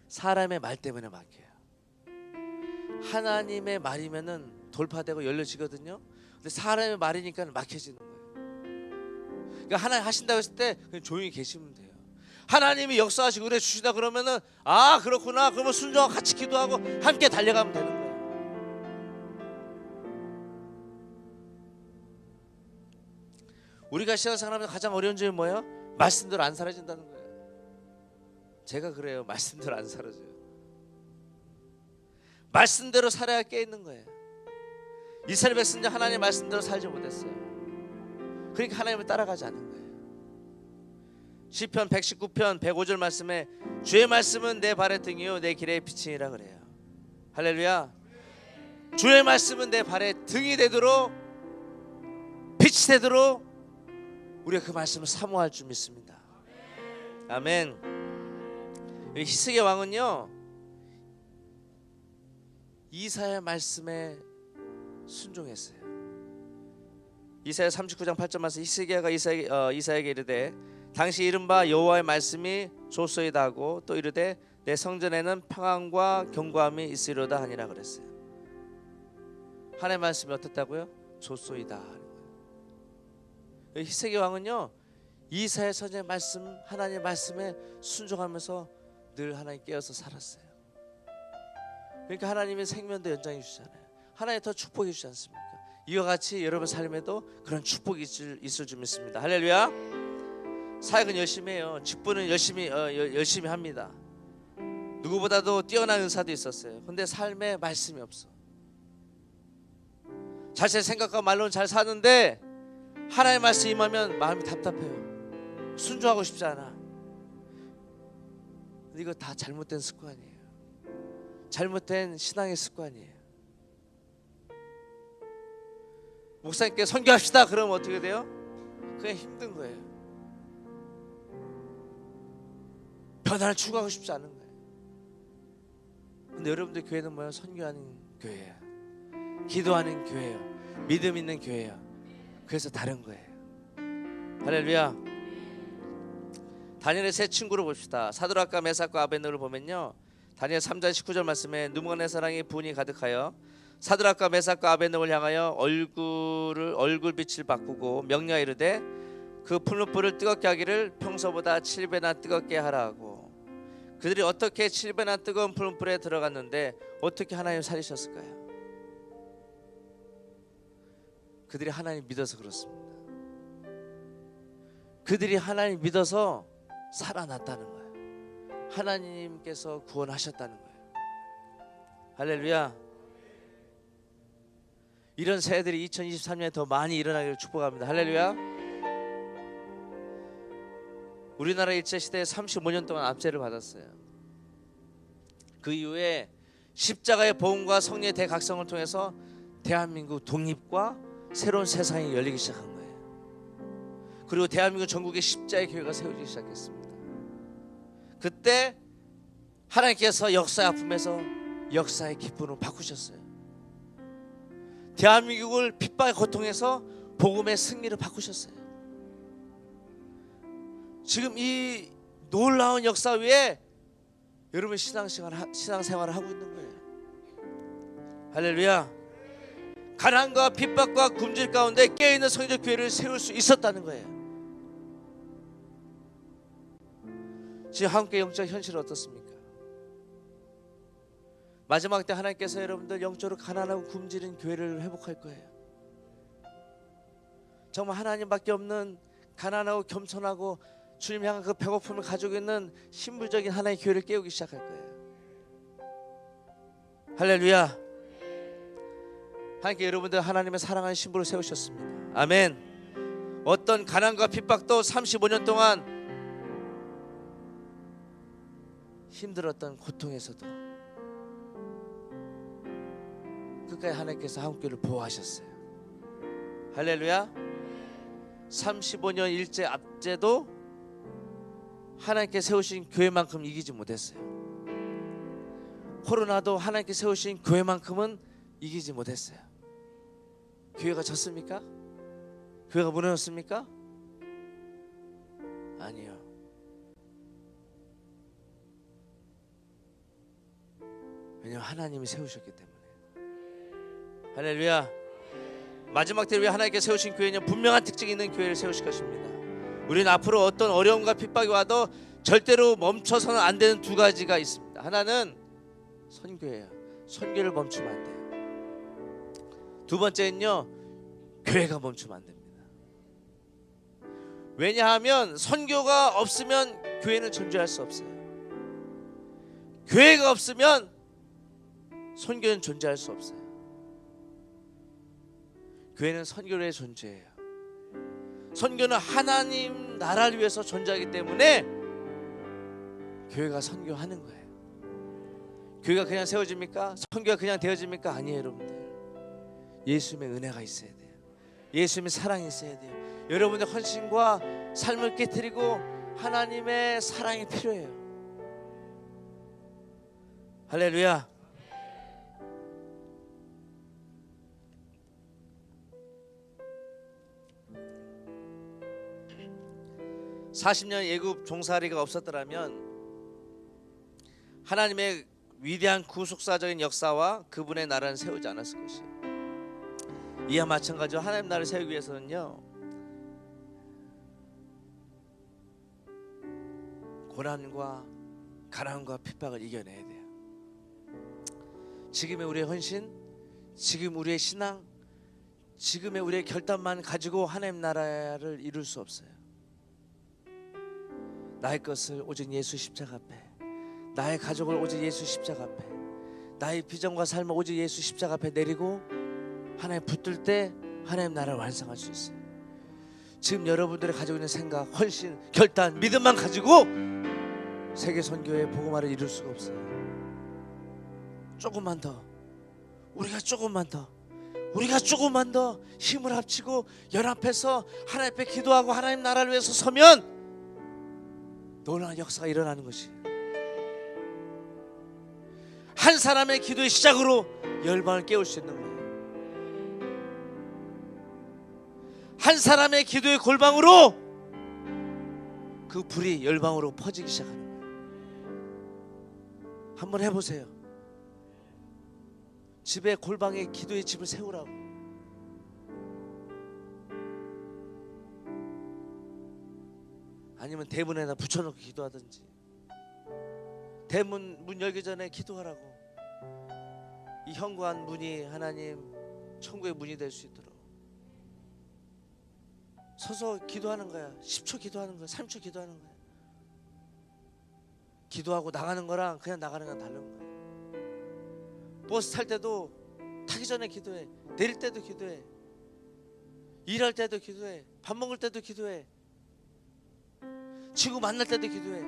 사람의 말 때문에 막혀요. 하나님의 말이면은 돌파되고 열려지거든요. 근데 사람의 말이니까 막혀지는 거예요. 그러니까 하나님 하신다고 했을 때 그냥 조용히 계시면 돼요. 하나님이 역사하시고 그래 주시다 그러면은, 아 그렇구나, 그러면 순종하고 같이 기도하고 함께 달려가면 되는 거예요. 우리가 신앙생활하면서 가장 어려운 점이 뭐예요? 말씀대로 안 살아진다는 거예요. 제가 그래요. 말씀대로 안 살아져요. 말씀대로 살아야 깨있는 거예요. 이스라엘 백성들 하나님의 말씀대로 살지 못했어요. 그러니까 하나님을 따라가지 않는 거예요. 시편 119편 105절 말씀에 주의 말씀은 내 발의 등이요 내 길의 빛이니라 그래요. 할렐루야. 주의 말씀은 내 발의 등이 되도록, 빛이 되도록 우리가 그 말씀을 사모할 줄 믿습니다. 아멘. 히스기야 왕은요, 이사야 말씀에 순종했어요. 이사야 39장 8절 말씀, 히스기야가 이사야에게 이르되 당시 이른바 여호와의 말씀이 좋소이다 하고 또 이르되 내 성전에는 평안과 견고함이 있으리로다 하니라 그랬어요. 하나님의 말씀이 어떻다고요? 좋소이다. 히스기야 왕은요, 이사야 선지자의 말씀, 하나님의 말씀에 순종하면서 늘 하나님 깨어서 살았어요. 그러니까 하나님의 생명도 연장해 주시잖아요. 하나님 더 축복해 주시지 않습니까? 이와 같이 여러분 삶에도 그런 축복이 있을 줄 믿습니다. 할렐루야. 사역은 열심히 해요. 직분은 열심히 합니다. 누구보다도 뛰어난 은사도 있었어요. 근데 삶에 말씀이 없어. 자신의 생각과 말로는 잘 사는데 하나님의 말씀 임하면 마음이 답답해요. 순종하고 싶지 않아. 근데 이거 다 잘못된 습관이에요. 잘못된 신앙의 습관이에요. 목사님께 선교합시다 그러면 어떻게 돼요? 그냥 힘든 거예요. 변화를 추구하고 싶지 않은 거예요. 근데 여러분들 교회는 뭐예요? 선교하는 교회예요. 기도하는 교회예요. 믿음 있는 교회예요. 그래서 다른 거예요. 할렐루야. 다니엘의 세 친구를 봅시다. 사드락과 메삭과 아벳네고를 보면요, 다니엘 3장 19절 말씀에 누부갓네살 사랑의 분이 가득하여 사드락과 메삭과 아벳네고를 향하여 얼굴빛을 바꾸고 명령하 이르되 그 풀무불을 뜨겁게 하기를 평소보다 7배나 뜨겁게 하라 하고, 그들이 어떻게 7배나 뜨거운 풀무불에 들어갔는데 어떻게 하나님 살리셨을까요? 그들이 하나님 믿어서 그렇습니다. 그들이 하나님 믿어서 살아났다는 거예요. 하나님께서 구원하셨다는 거예요. 할렐루야. 이런 새들이 2023년에 더 많이 일어나기를 축복합니다. 할렐루야. 우리나라 일제시대에 35년 동안 압제를 받았어요. 그 이후에 십자가의 복음과 성령의 대각성을 통해서 대한민국 독립과 새로운 세상이 열리기 시작한 거예요. 그리고 대한민국 전국에 십자가의 교회가 세워지기 시작했습니다. 그때 하나님께서 역사의 아픔에서 역사의 기쁨으로 바꾸셨어요. 대한민국을 핍박의 고통에서 복음의 승리를 바꾸셨어요. 지금 이 놀라운 역사 위에 여러분 신앙생활을 하고 있는 거예요. 할렐루야. 가난과 핍박과 굶주림 가운데 깨어있는 성도적 교회를 세울 수 있었다는 거예요. 지금 한국의 영적 현실은 어떻습니까? 마지막 때 하나님께서 여러분들 영적으로 가난하고 굶주린 교회를 회복할 거예요. 정말 하나님밖에 없는 가난하고 겸손하고 주님 향한 그 배고픔을 가지고 있는 신부적인 하나님의 교회를 깨우기 시작할 거예요. 할렐루야. 하나님께 여러분들 하나님의 사랑하는 신부를 세우셨습니다. 아멘. 어떤 가난과 핍박도 35년 동안 힘들었던 고통에서도 끝까지 하나님께서 한국교회를 보호하셨어요. 할렐루야. 35년 일제 압제도 하나님께 세우신 교회만큼 이기지 못했어요. 코로나도 하나님께 세우신 교회만큼은 이기지 못했어요. 교회가 졌습니까? 교회가 무너졌습니까? 아니요. 왜냐하면 하나님이 세우셨기 때문에. 할렐루야. 마지막 때를 위해 하나님께 세우신 교회는 분명한 특징이 있는 교회를 세우실 것입니다. 우리는 앞으로 어떤 어려움과 핍박이 와도 절대로 멈춰서는 안 되는 두 가지가 있습니다. 하나는 선교예요. 선교를 멈추면 안 돼요. 두 번째는요, 교회가 멈추면 안 됩니다. 왜냐하면 선교가 없으면 교회는 존재할 수 없어요. 교회가 없으면 선교는 존재할 수 없어요. 교회는 선교를 위해 존재해요. 선교는 하나님 나라를 위해서 존재하기 때문에 교회가 선교하는 거예요. 교회가 그냥 세워집니까? 선교가 그냥 되어집니까? 아니에요, 여러분들. 예수님의 은혜가 있어야 돼요. 예수님의 사랑이 있어야 돼요. 여러분의 헌신과 삶을 깨뜨리고 하나님의 사랑이 필요해요. 할렐루야. (40년) 예굽 종살이가 없었더라면 하나님의 위대한 구속사적인 역사와 그분의 나라는 세우지 않았을 것이에요. 이와 마찬가지로 하나님 나라를 세우기 위해서는요, 고난과 가난과 핍박을 이겨내야 돼요. 지금의 우리의 헌신, 지금 우리의 신앙, 지금의 우리의 결단만 가지고 하나님 나라를 이룰 수 없어요. 나의 것을 오직 예수 십자가 앞에, 나의 가족을 오직 예수 십자가 앞에, 나의 비전과 삶을 오직 예수 십자가 앞에 내리고 하나님 붙들 때 하나님 나라를 완성할 수 있어요. 지금 여러분들이 가지고 있는 생각, 헌신, 결단, 믿음만 가지고 세계 선교의 복음화를 이룰 수가 없어요. 조금만 더, 우리가 조금만 더 힘을 합치고 연합해서 하나님 앞에 기도하고 하나님 나라를 위해서 서면 놀라운 역사가 일어나는 것이. 한 사람의 기도의 시작으로 열방을 깨울 수 있는 거예요. 한 사람의 기도의 골방으로 그 불이 열방으로 퍼지기 시작하는 거예요. 한번 해보세요. 집에 골방에 기도의 집을 세우라고. 아니면 대문에다 붙여놓고 기도하든지, 대문 문 열기 전에 기도하라고. 이 현관 문이 하나님 천국의 문이 될 수 있도록 서서 기도하는 거야. 10초 기도하는 거야. 3초 기도하는 거야. 기도하고 나가는 거랑 그냥 나가는 건 다른 거야. 버스 탈 때도 타기 전에 기도해. 내릴 때도 기도해. 일할 때도 기도해. 밥 먹을 때도 기도해. 친구 만날 때도 기도해.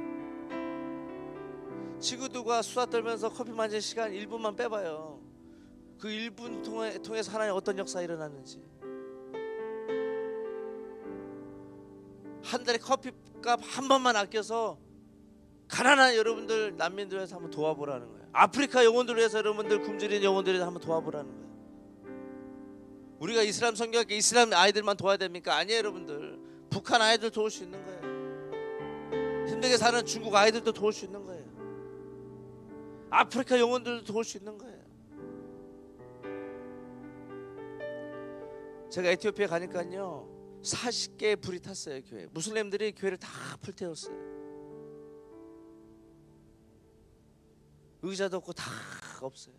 친구들과 수다 떨면서 커피 마실 시간 1분만 빼봐요. 그 1분 통해서 하나님 어떤 역사가 일어나는지. 한 달에 커피값 한 번만 아껴서 가난한 여러분들, 난민들 위해서 한번 도와보라는 거예요. 아프리카 영혼들을 위해서 여러분들, 굶주린 영혼들을 위해서 한번 도와보라는 거예요. 우리가 이슬람 선교학교 이슬람 아이들만 도와야 됩니까? 아니에요 여러분들. 북한 아이들 도울 수 있는 거예요. 힘들게 사는 중국 아이들도 도울 수 있는 거예요. 아프리카 영혼들도 도울 수 있는 거예요. 제가 에티오피아 가니까요 40개의 불이 탔어요. 교회 무슬림들이 교회를 다 불태웠어요. 의자도 없고 다 없어요.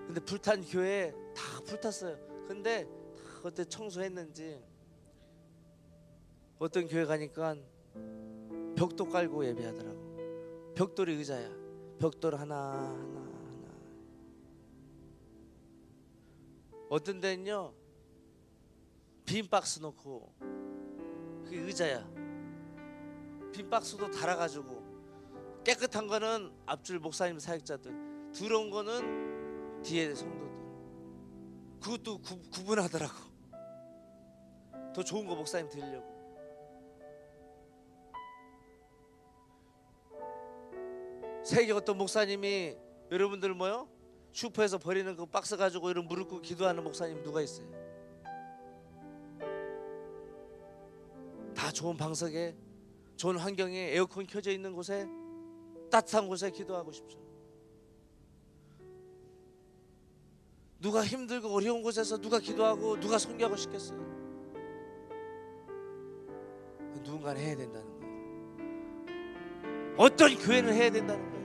근데 불탄 교회에 다 불탔어요. 근데 다 그때 청소했는지 어떤 교회 가니까 벽도 깔고 예배하더라고. 벽돌이 의자야. 벽돌 하나. 어떤 데는요 빈 박스 놓고 그게 의자야. 빈 박스도 달아가지고 깨끗한 거는 앞줄 목사님 사역자들, 더러운 거는 뒤에 성도들. 그것도 구분하더라고. 더 좋은 거 목사님 드리려고. 세계 어떤 목사님이 여러분들 뭐요? 슈퍼에서 버리는 그 박스 가지고 이런 무릎 꿇고 기도하는 목사님 누가 있어요? 다 좋은 방석에, 좋은 환경에, 에어컨 켜져 있는 곳에, 따뜻한 곳에 기도하고 싶죠. 누가 힘들고 어려운 곳에서 누가 기도하고 누가 선교하고 싶겠어요? 누군가는 해야 된다는 거예요. 어떤 교회는 해야 된다는 거예요.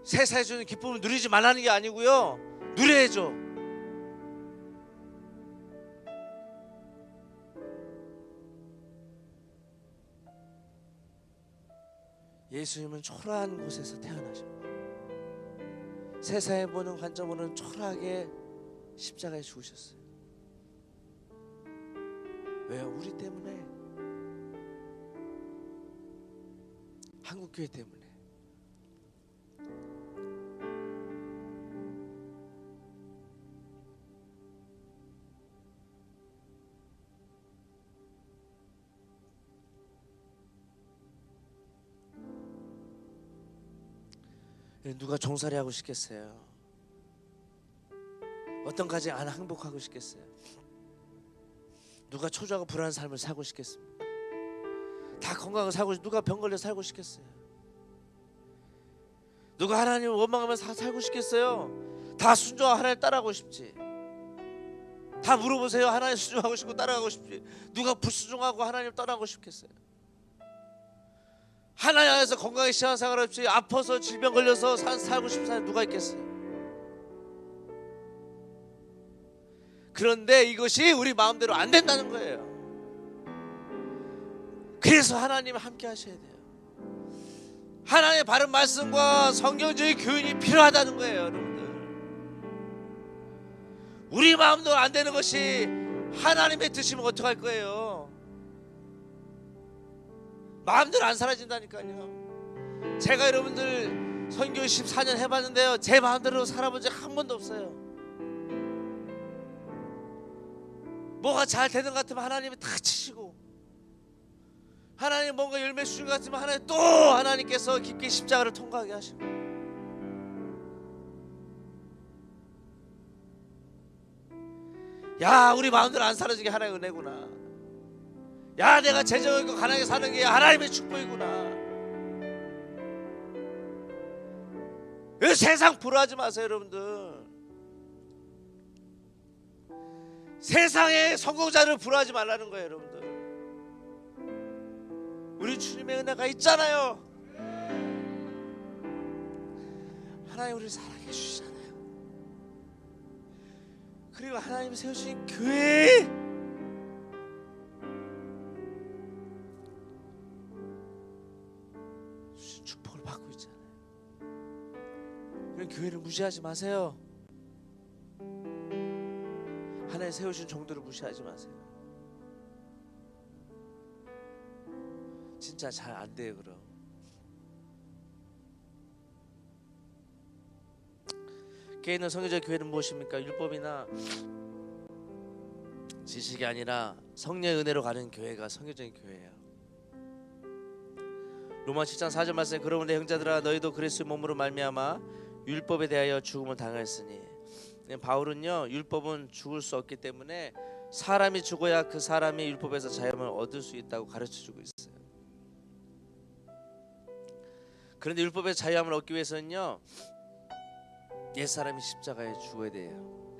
세상에 주는 기쁨을 누리지 말라는 게 아니고요, 누려야죠. 예수님은 초라한 곳에서 태어나셨고 세상에 보는 관점으로는 초라하게 십자가에 죽으셨어요. 왜요? 우리 때문에, 한국교회 때문에. 누가 종살이 하고 싶겠어요? 어떤 가정이 안 행복하고 싶겠어요? 누가 초조하고 불안한 삶을 살고 싶겠습니까? 다 건강하게 살고, 누가 병 걸려 살고 싶겠어요? 누가 하나님을 원망하면서 살고 싶겠어요? 다 순종하고 하나님 따라가고 싶지. 다 물어보세요. 하나님 순종하고 싶고 따라가고 싶지. 누가 불순종하고 하나님 떠나고 싶겠어요? 하나님 안에서 건강하게 신앙생활 없이 아파서 질병 걸려서 살고 싶은 사람이 누가 있겠어요? 그런데 이것이 우리 마음대로 안 된다는 거예요. 그래서 하나님 함께 하셔야 돼요. 하나님의 바른 말씀과 성경적인 교훈이 필요하다는 거예요. 여러분들, 우리 마음대로 안 되는 것이 하나님의 뜻이면 어떡할 거예요? 마음대로 안 사라진다니까요. 제가 여러분들 선교 14년 해봤는데요, 제 마음대로 살아본 적 한 번도 없어요. 뭐가 잘 되는 것 같으면 하나님이 다 치시고, 하나님 뭔가 열매 주신 것 같으면 하나님 또 하나님께서 깊게 십자가를 통과하게 하시고, 야 우리 마음대로 안 사라지게 하나님의 은혜구나. 야 내가 재정 있고 가난하게 사는 게 하나님의 축복이구나. 세상 부러워하지 마세요 여러분들. 세상의 성공자를 부러워하지 말라는 거예요 여러분들. 우리 주님의 은혜가 있잖아요. 하나님 우리를 사랑해 주시잖아요. 그리고 하나님이 세우신 교회, 축복을 받고 있잖아요. 그런 교회를 무시하지 마세요. 하나님 세우신 종들을 무시하지 마세요. 진짜 잘 안 돼요. 그럼 깨있는 성경적 교회는 무엇입니까? 율법이나 지식이 아니라 성령의 은혜로 가는 교회가 성경적인 교회예요. 로마 7장 4절 말씀에 그러므로 내 형제들아 너희도 그리스도의 몸으로 말미암아 율법에 대하여 죽음을 당하였으니, 바울은요 율법은 죽을 수 없기 때문에 사람이 죽어야 그 사람이 율법에서 자유함을 얻을 수 있다고 가르쳐주고 있어요. 그런데 율법에서 자유함을 얻기 위해서는요 옛사람이 십자가에 죽어야 돼요.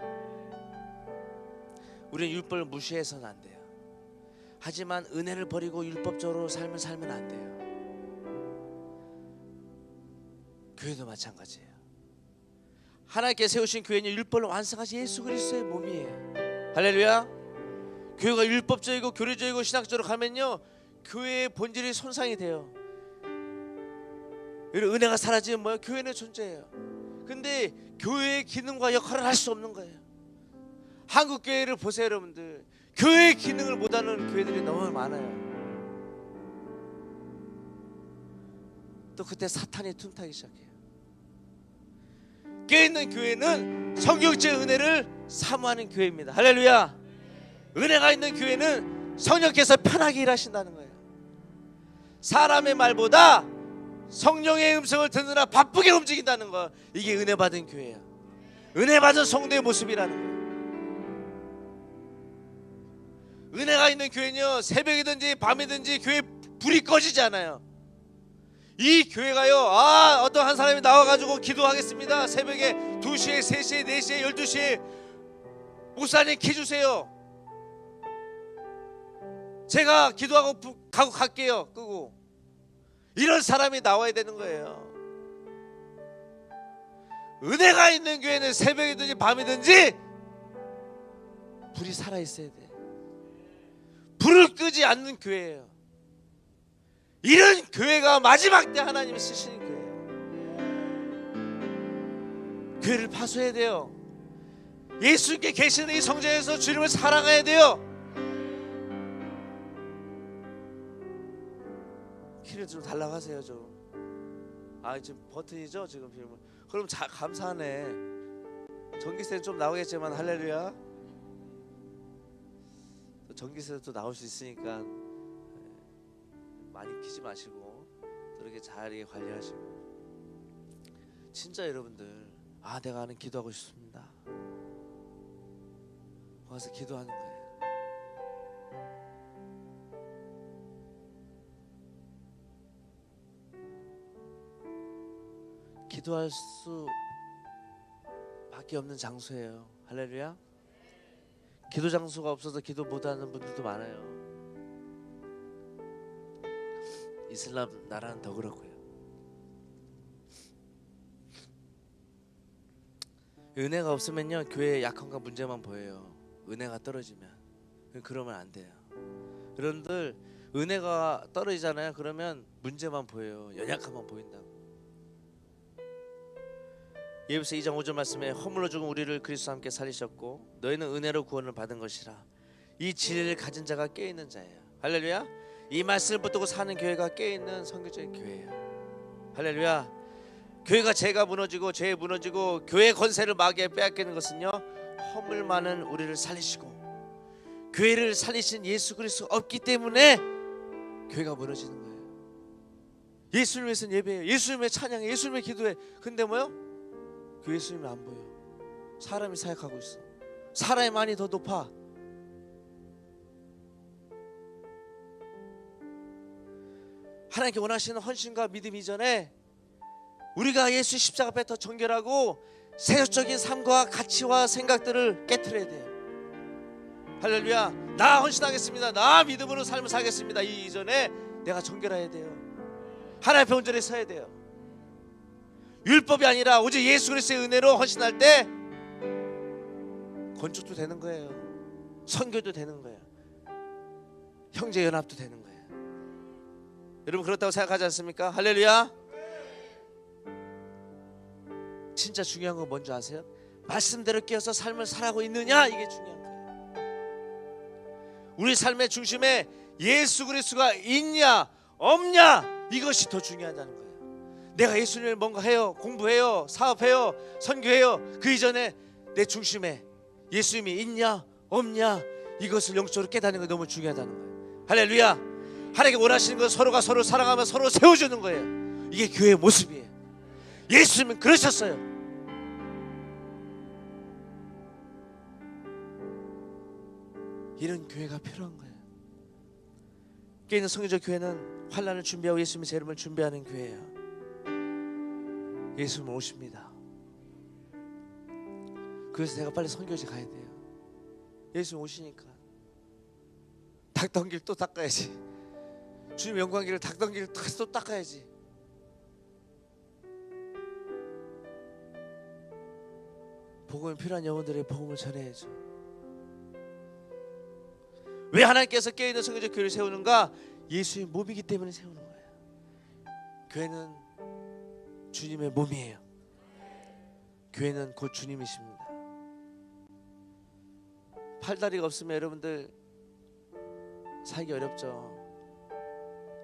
우리는 율법을 무시해서는 안 돼요. 하지만 은혜를 버리고 율법적으로 삶을 살면 안 돼요. 교회도 마찬가지예요. 하나님께 세우신 교회는 율법을 완성하신 예수 그리스도의 몸이에요. 할렐루야. 교회가 율법적이고 교리적이고 신학적으로 가면요 교회의 본질이 손상이 돼요. 은혜가 사라지면 뭐예요? 교회는 존재해요. 근데 교회의 기능과 역할을 할 수 없는 거예요. 한국 교회를 보세요 여러분들. 교회의 기능을 못하는 교회들이 너무 많아요. 또 그때 사탄이 틈타기 시작해요. 깨어있는 교회는 성경적 은혜를 사모하는 교회입니다. 할렐루야. 은혜가 있는 교회는 성령께서 편하게 일하신다는 거예요. 사람의 말보다 성령의 음성을 듣느라 바쁘게 움직인다는 거, 이게 은혜 받은 교회야. 은혜 받은 성도의 모습이라는 거예요. 은혜가 있는 교회는요 새벽이든지 밤이든지 교회 불이 꺼지지 않아요. 이 교회가요 어떤 한 사람이 나와가지고 기도하겠습니다. 새벽에 2시에 3시에 4시에 12시에 목사님 키 주세요. 제가 기도하고 가고 갈게요. 끄고 이런 사람이 나와야 되는 거예요. 은혜가 있는 교회는 새벽이든지 밤이든지 불이 살아있어야 돼. 불을 끄지 않는 교회예요. 이런 교회가 마지막 때 하나님이 쓰시는 교회예요. 교회를 파수해야 돼요. 예수님께 계시는 이 성전에서 주님을 사랑해야 돼요. 키를 좀 달라고 하세요 좀. 지금 버튼이죠 지금 film은. 그럼 감사하네. 전기세는 좀 나오겠지만 할렐루야. 전기세도 또 나올 수 있으니까 많이 키지 마시고 그렇게 잘 관리하시고. 진짜 여러분들 내가 하는 기도하고 싶습니다. 와서 기도하는 거예요. 기도할 수 밖에 없는 장소예요. 할렐루야. 기도 장소가 없어서 기도 못하는 분들도 많아요. 이슬람 나라는 더 그렇고요. 은혜가 없으면요 교회에 약함과 문제만 보여요. 은혜가 떨어지면. 그러면 안 돼요. 여러분들 은혜가 떨어지잖아요. 그러면 문제만 보여요. 연약함만 보인다고. 예배서 2장 5절 말씀에 허물로 죽은 우리를 그리스도와 함께 살리셨고 너희는 은혜로 구원을 받은 것이라. 이 진리를 가진 자가 깨어있는 자예요. 할렐루야. 이 말씀을 붙들고 사는 교회가 깨어있는 성교적인 교회예요. 할렐루야. 교회가 죄가 무너지고 죄에 무너지고 교회 권세를 마귀에 빼앗기는 것은요 허물 많은 우리를 살리시고 교회를 살리신 예수 그리스도가 없기 때문에 교회가 멀어지는 거예요. 예수님을 위해서는 예배해요. 예수님을 찬양해. 예수님을 기도해. 근데 뭐요? 그 예수님이 안 보여. 사람이 사역하고 있어. 사람이 많이 더 높아. 하나님께 원하시는 헌신과 믿음 이전에 우리가 예수 십자가 앞에 더 정결하고 세속적인 삶과 가치와 생각들을 깨트려야 돼요. 할렐루야. 나 헌신하겠습니다. 나 믿음으로 삶을 살겠습니다. 이 이전에 내가 정결해야 돼요. 하나님 앞에 온전히 서야 돼요. 율법이 아니라 오직 예수 그리스도의 은혜로 헌신할 때 건축도 되는 거예요. 선교도 되는 거예요. 형제 연합도 되는 거예요. 여러분 그렇다고 생각하지 않습니까? 할렐루야. 진짜 중요한 건 뭔지 아세요? 말씀대로 깨어서 삶을 살아가고 있느냐, 이게 중요한 거예요. 우리 삶의 중심에 예수 그리스도가 있냐 없냐, 이것이 더 중요하다는 거예요. 내가 예수님을 뭔가 해요, 공부해요, 사업해요, 선교해요, 그 이전에 내 중심에 예수님이 있냐 없냐, 이것을 영적으로 깨닫는 게 너무 중요하다는 거예요. 할렐루야. 하나님께 원하시는 건 서로가 서로 사랑하며 서로 세워주는 거예요. 이게 교회의 모습이에요. 예수님은 그러셨어요. 이런 교회가 필요한 거예요. 깨있는 성교적 교회는 환난을 준비하고 예수님의 제 이름을 준비하는 교회예요. 예수님 오십니다. 그래서 내가 빨리 선교지 가야 돼요. 예수님 오시니까 닦던 길 또 닦아야지. 주님 영광길을 닦던 길을 다시 또 닦아야지. 복음이 필요한 영혼들에게 복음을 전해야죠. 왜 하나님께서 깨어있는 성교적 교회를 세우는가? 예수의 몸이기 때문에 세우는 거예요. 교회는 주님의 몸이에요. 교회는 곧 주님이십니다. 팔다리가 없으면 여러분들 살기 어렵죠.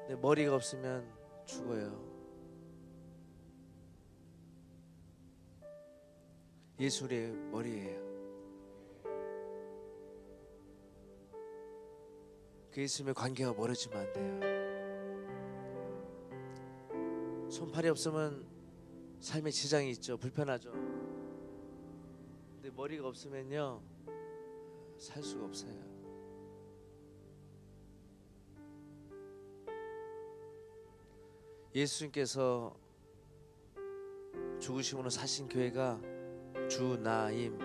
근데 머리가 없으면 죽어요. 예수 우리의 머리예요. 그 예수님의 관계가 멀어지면 안 돼요. 손팔이 없으면 삶에 지장이 있죠. 불편하죠. 근데 머리가 없으면요, 살 수가 없어요. 예수님께서 죽으심으로 사신 교회가 주나임,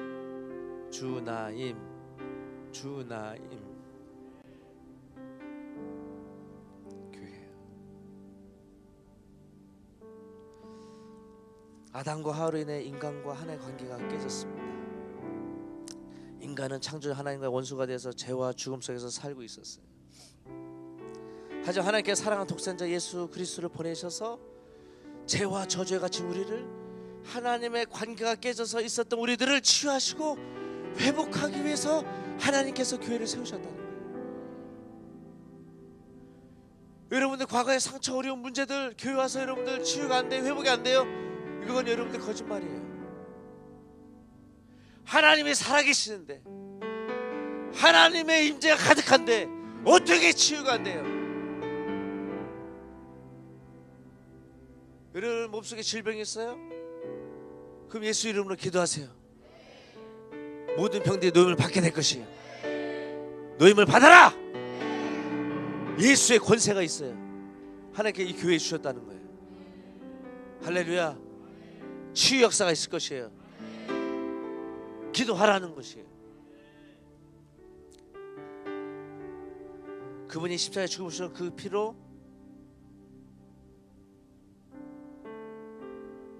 주나임, 주나임 교회예요. 아담과 하와로 인해 인간과 하나님의 관계가 깨졌습니다. 인간은 창조 하나님과 원수가 되어서 죄와 죽음 속에서 살고 있었어요. 하지만 하나님께서 사랑하는 독생자 예수 그리스도를 보내셔서 죄와 저주에 갇힌 우리를, 하나님의 관계가 깨져서 있었던 우리들을 치유하시고 회복하기 위해서 하나님께서 교회를 세우셨다는 거예요. 여러분들 과거의 상처, 어려운 문제들 교회 와서 여러분들 치유가 안 돼요, 회복이 안 돼요, 이건 여러분들 거짓말이에요. 하나님이 살아계시는데, 하나님의 임재가 가득한데 어떻게 치유가 안 돼요? 여러분 몸속에 질병이 있어요? 그럼 예수 이름으로 기도하세요. 모든 병들이 노임을 받게 될 것이에요. 노임을 받아라! 예수의 권세가 있어요. 하나님께 이 교회에 주셨다는 거예요. 할렐루야. 치유 역사가 있을 것이에요. 기도하라는 것이에요. 그분이 십자가에 죽으신 그 피로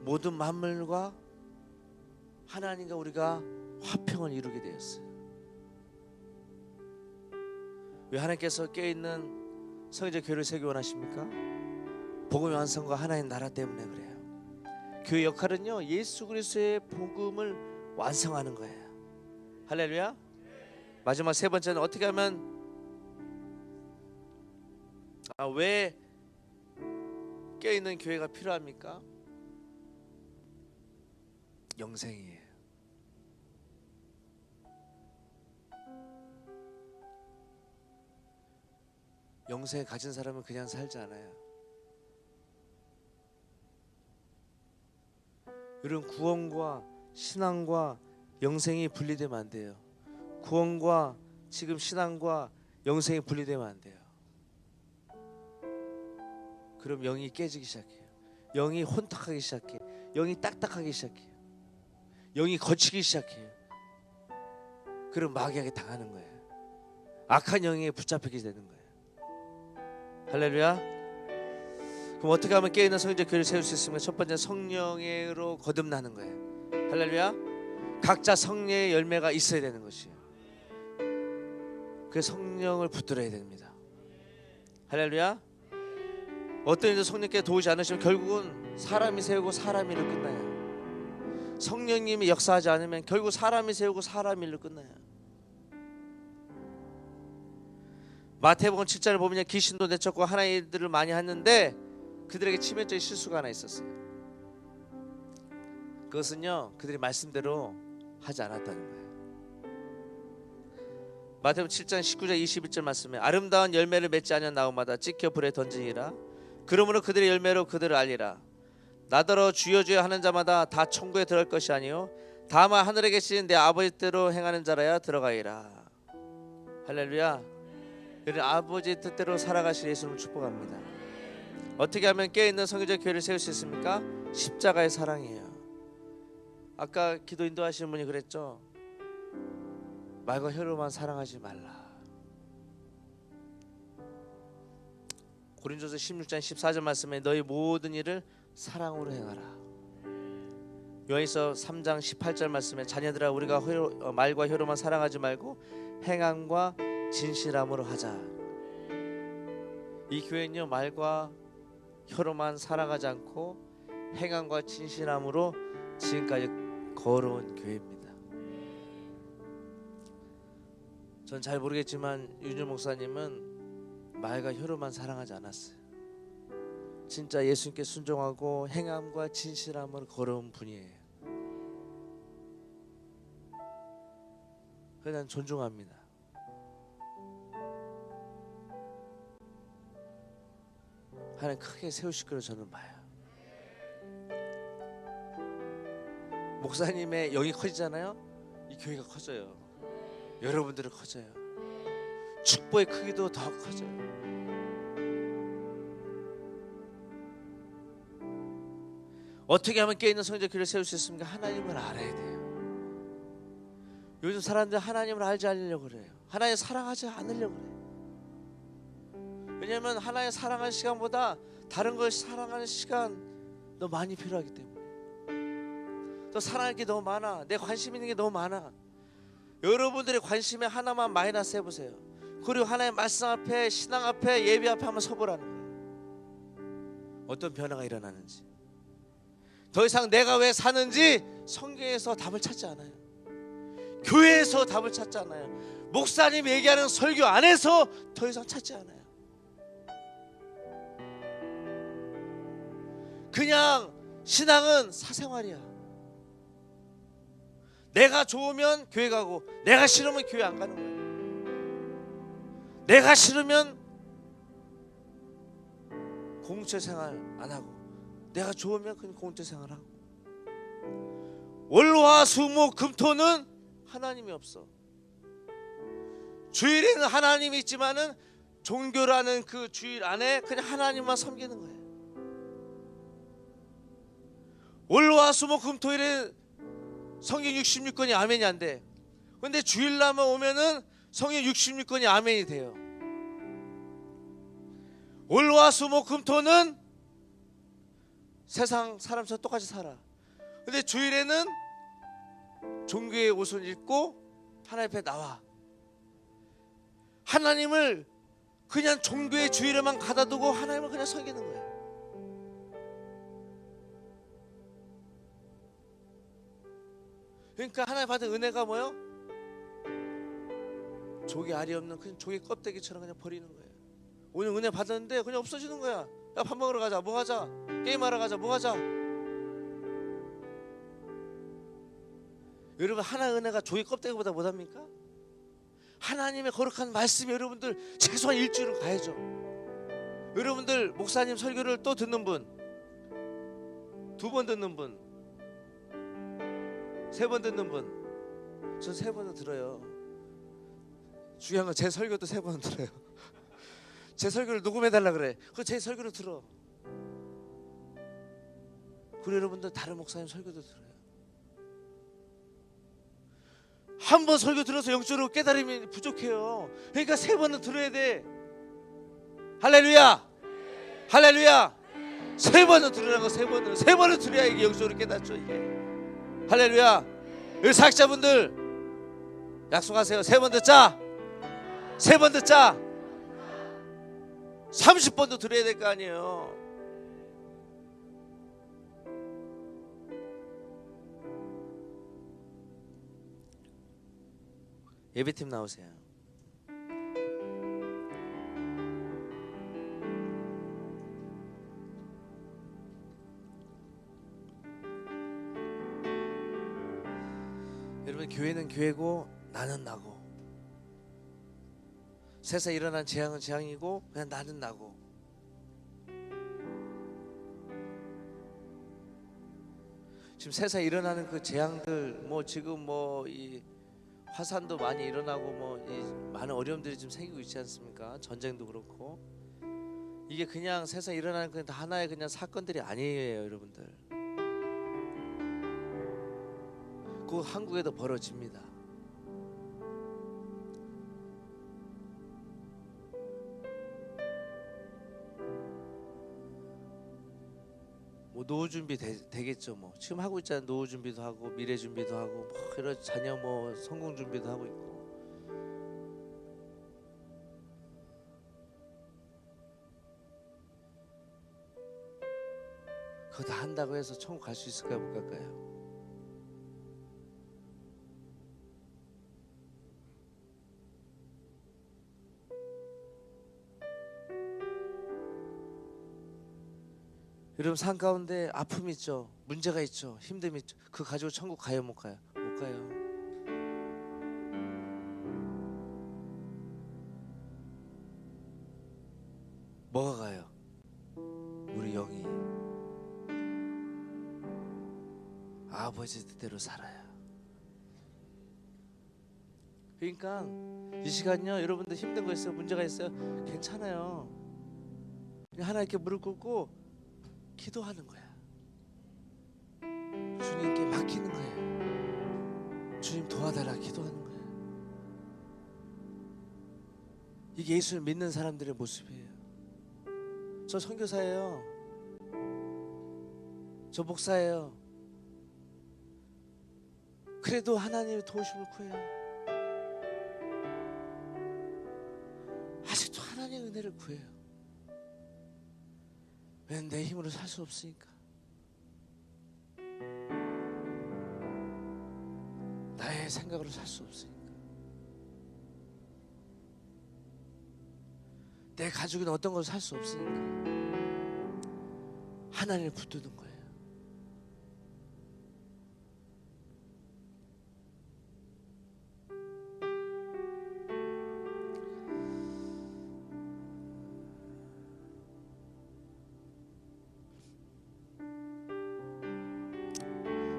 모든 만물과 하나님과 우리가 화평을 이루게 되었어요. 왜 하나님께서 깨어있는 성교적 교회를 세우기 원하십니까? 복음의 완성과 하나님 나라 때문에 그래요. 교회 역할은요, 예수 그리스도의 복음을 완성하는 거예요. 할렐루야. 마지막 세 번째는 어떻게 하면 왜 깨어있는 교회가 필요합니까? 영생이에요. 영생을 가진 사람은 그냥 살지 않아요. 여러분, 구원과 신앙과 영생이 분리되면 안 돼요. 구원과 지금 신앙과 영생이 분리되면 안 돼요. 그럼 영이 깨지기 시작해요. 영이 혼탁하기 시작해요. 영이 딱딱하기 시작해요. 영이 거치기 시작해요. 그럼 마귀에게 당하는 거예요. 악한 영에 붙잡히게 되는 거예요. 할렐루야. 그럼 어떻게 하면 깨어있는 성인적 교회를 세울 수 있습니까? 첫 번째, 성령으로 거듭나는 거예요. 할렐루야. 각자 성령의 열매가 있어야 되는 것이에요. 그 성령을 붙들어야 됩니다. 할렐루야. 어떤 일도 성령께 도우지 않으시면 결국은 사람이 세우고 사람 일로 끝나요. 성령님이 역사하지 않으면 결국 사람이 세우고 사람 일로 끝나요. 마태복음 7장을 보면 귀신도 내쫓고 하나의 일들을 많이 했는데 그들에게 치명적인 실수가 하나 있었어요. 그것은요, 그들이 말씀대로 하지 않았다는 거예요. 마태복음 7장 19절 21절 말씀에 아름다운 열매를 맺지 않은 나무마다 찍혀 불에 던지니라. 그러므로 그들의 열매로 그들을 알리라. 나더러 주여 주여 하는 자마다 다 천국에 들어갈 것이 아니요 다만 하늘에 계신 내 아버지 뜻대로 행하는 자라야 들어가리라. 할렐루야. 여러분, 아버지 뜻대로 살아가실 예수님을 축복합니다. 어떻게 하면 깨어있는 성교적 교회를 세울 수 있습니까? 십자가의 사랑이에요. 아까 기도 인도하시는 분이 그랬죠. 말과 혀로만 사랑하지 말라. 고린도서 16장 14절 말씀에 너희 모든 일을 사랑으로 행하라. 요한일서 3장 18절 말씀에 자녀들아 우리가 말과 혀로만 사랑하지 말고 행함과 진실함으로 하자. 이 교회는요, 말과 혀로만 살아가지 않고 행함과 진실함으로 지금까지 걸어온 교회입니다. 전 잘 모르겠지만 윤준 목사님은 말과 혀로만 사랑하지 않았어요. 진짜 예수님께 순종하고 행함과 진실함으로 걸어온 분이에요. 그래서 난 존중합니다. 하나님 크게 세우실 거로 저는 봐요. 목사님의 영이 커지잖아요. 이 교회가 커져요. 여러분들은 커져요. 축복의 크기도 더 커져요. 어떻게 하면 깨어있는 성도적 교회를 세울 수 있습니까? 하나님을 알아야 돼요. 요즘 사람들 하나님을 알지 않으려고 그래요. 하나님 사랑하지 않으려고 그래요. 왜냐하면 하나님 사랑하는 시간보다 다른 걸 사랑하는 시간 더 많이 필요하기 때문에. 더 사랑할 게 너무 많아. 내 관심 있는 게 너무 많아. 여러분들의 관심에 하나만 마이너스 해보세요. 그리고 하나님의 말씀 앞에, 신앙 앞에, 예배 앞에 한번 서보라는 거예요. 어떤 변화가 일어나는지. 더 이상 내가 왜 사는지 성경에서 답을 찾지 않아요. 교회에서 답을 찾지 않아요. 목사님 얘기하는 설교 안에서 더 이상 찾지 않아요. 그냥 신앙은 사생활이야. 내가 좋으면 교회 가고 내가 싫으면 교회 안 가는 거예요. 내가 싫으면 공동체 생활 안 하고 내가 좋으면 그냥 공동체 생활하고. 월화수목금토는 하나님이 없어. 주일에는 하나님이 있지만은 종교라는 그 주일 안에 그냥 하나님만 섬기는 거예요. 월화수목금토일에 성경 66권이 아멘이 안 돼. 근데 주일날만 오면은 성경 66권이 아멘이 돼요. 월화수목금토는 세상 사람처럼 똑같이 살아. 근데 주일에는 종교의 옷을 입고 하나님 앞에 나와. 하나님을 그냥 종교의 주일에만 가다 두고 하나님을 그냥 섬기는 거예요. 그러니까 하나님 받은 은혜가 뭐요? 조개 알이 없는 그냥 조개 껍데기처럼 그냥 버리는 거예요. 오늘 은혜 받았는데 그냥 없어지는 거야. 야, 밥 먹으러 가자. 뭐 하자? 게임하러 가자. 뭐 하자? 여러분, 하나의 은혜가 조개 껍데기보다 못합니까? 하나님의 거룩한 말씀이 여러분들 최소한 일주일은 가야죠. 여러분들 목사님 설교를 또 듣는 분, 2번 듣는 분, 3번 듣는 분, 전 3번은 들어요. 중요한 건 제 설교도 3번은 들어요. 제 설교를 녹음해달라 그래. 그 제 설교를 들어. 그리고 여러분들 다른 목사님 설교도 들어요. 한 번 설교 들어서 영적으로 깨달음이 부족해요. 그러니까 3번은 들어야 돼. 할렐루야, 할렐루야. 3번은 들으라고. 3번을 들어야 이게 영적으로 깨닫죠. 이게 할렐루야. 여기 사역자분들 약속하세요. 3번 듣자. 3번 듣자. 30번도 들어야 될 거 아니에요. 예배팀 나오세요. 여러분, 교회는 교회고 나는 나고, 세상에 일어난 재앙은 재앙이고 그냥 나는 나고. 지금 세상에 일어나는 그 재앙들, 뭐 지금 뭐 이 화산도 많이 일어나고 뭐 이 많은 어려움들이 좀 생기고 있지 않습니까? 전쟁도 그렇고. 이게 그냥 세상에 일어나는 그냥 하나의 그냥 사건들이 아니에요, 여러분들. 그 한국에도 벌어집니다. 뭐 노후 준비 되겠죠. 뭐 지금 하고 있잖아요. 노후 준비도 하고 미래 준비도 하고 뭐 이런 자녀 뭐 성공 준비도 하고 있고. 그거 다 한다고 해서 천국 갈 수 있을까요? 못 갈까요? 여러분, 삶 가운데 아픔이 있죠. 문제가 있죠. 힘듦이 있죠. 그거 가지고 천국 가요? 못 가요? 못 가요. 뭐가 가요? 우리 영이 아버지 뜻대로 살아요. 그러니까 이 시간요, 여러분들 힘든 거 있어요? 문제가 있어요? 괜찮아요. 그냥 하나님께 무릎 꿇고 기도하는 거야. 주님께 맡기는 거야. 주님 도와달라 기도하는 거야. 이게 예수를 믿는 사람들의 모습이에요. 저 선교사예요. 저 목사예요. 그래도 하나님의 도우심을 구해요. 아직도 하나님의 은혜를 구해요. 왜? 내 힘으로 살 수 없으니까. 나의 생각으로 살 수 없으니까. 내 가족은 어떤 걸 살 수 없으니까 하나님을 붙드는 거예요.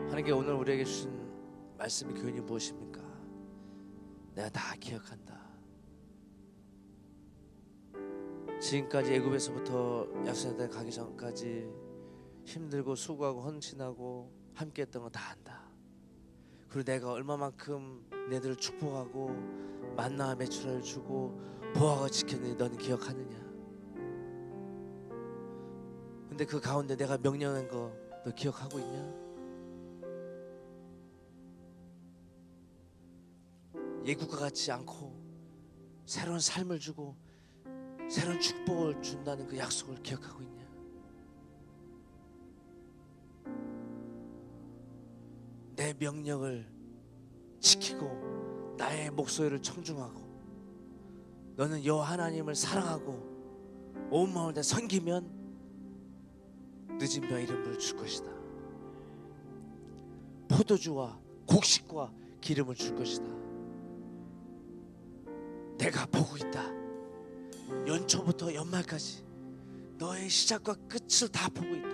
하나님께 오늘 우리에게 주신 말씀의 교훈이 무엇입니까? 내가 다 기억한다. 지금까지 애굽에서부터 약속의 땅에 가기 전까지 힘들고 수고하고 헌신하고 함께했던 거 다 안다. 그리고 내가 얼마만큼 내들을 축복하고 만나와 메추라를 주고 보호하고 지켰는지 너는 기억하느냐? 근데 그 가운데 내가 명령한 거 너 기억하고 있냐? 예국과 같지 않고 새로운 삶을 주고 새로운 축복을 준다는 그 약속을 기억하고 있냐? 내 명령을 지키고 나의 목소리를 청중하고 너는 여호와 하나님을 사랑하고 온 마음을 다 섬기면 늦은 벼 이름을 줄 것이다. 포도주와 곡식과 기름을 줄 것이다. 내가 보고 있다. 연초부터 연말까지 너의 시작과 끝을 다 보고 있다.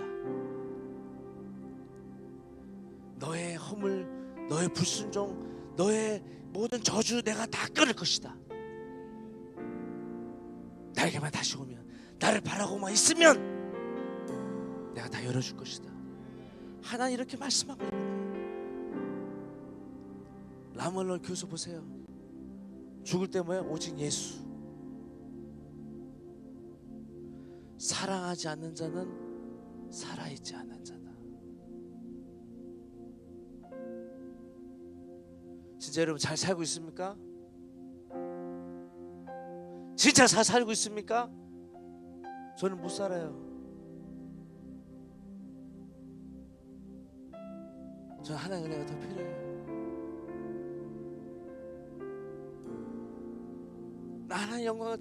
너의 허물, 너의 불순종, 너의 모든 저주 내가 다 끊을 것이다. 나에게만 다시 오면, 나를 바라고만 있으면 내가 다 열어줄 것이다. 하나님 이렇게 말씀하고 있는 거예요. 라말로 교수 보세요. 죽을 때 뭐야? 오직 예수. 사랑하지 않는 자는 살아있지 않는 자다. 진짜 여러분 잘 살고 있습니까? 진짜 잘 살고 있습니까? 저는 못 살아요. 저는 하나님의 은혜가 더 필요해요. 나 하나님 영광을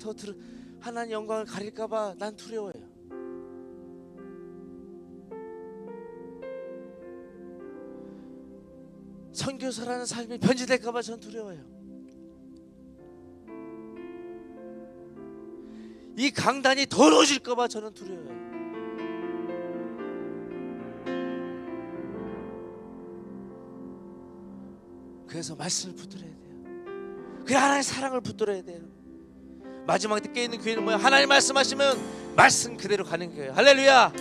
하나님 영광을 가릴까봐 난 두려워요. 선교사라는 삶이 변질될까봐 전 두려워요. 이 강단이 더러워질까봐 저는 두려워요. 그래서 말씀을 붙들어야 돼요. 그래 하나님의 사랑을 붙들어야 돼요. 마지막 때 깨있는 교회는 뭐야? 하나님 말씀하시면 말씀 그대로 가는 거예요. 할렐루야.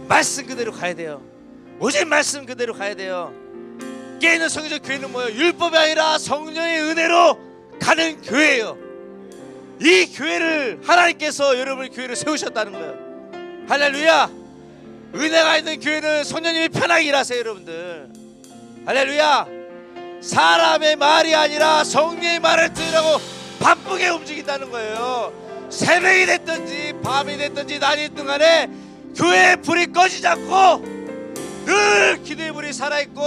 말씀 그대로 가야 돼요. 오직 말씀 그대로 가야 돼요. 깨있는 성경적 교회는 뭐예요? 율법이 아니라 성령의 은혜로 가는 교회예요. 이 교회를 하나님께서 여러분의 교회를 세우셨다는 거예요. 할렐루야. 은혜가 있는 교회는 성령님이 편하게 일하세요. 여러분들 할렐루야. 사람의 말이 아니라 성령의 말을 들으라고 바쁘게 움직인다는 거예요. 새벽이 됐든지 밤이 됐든지 낮이 됐든 간에 교회의 불이 꺼지지 않고 늘 기도의 불이 살아있고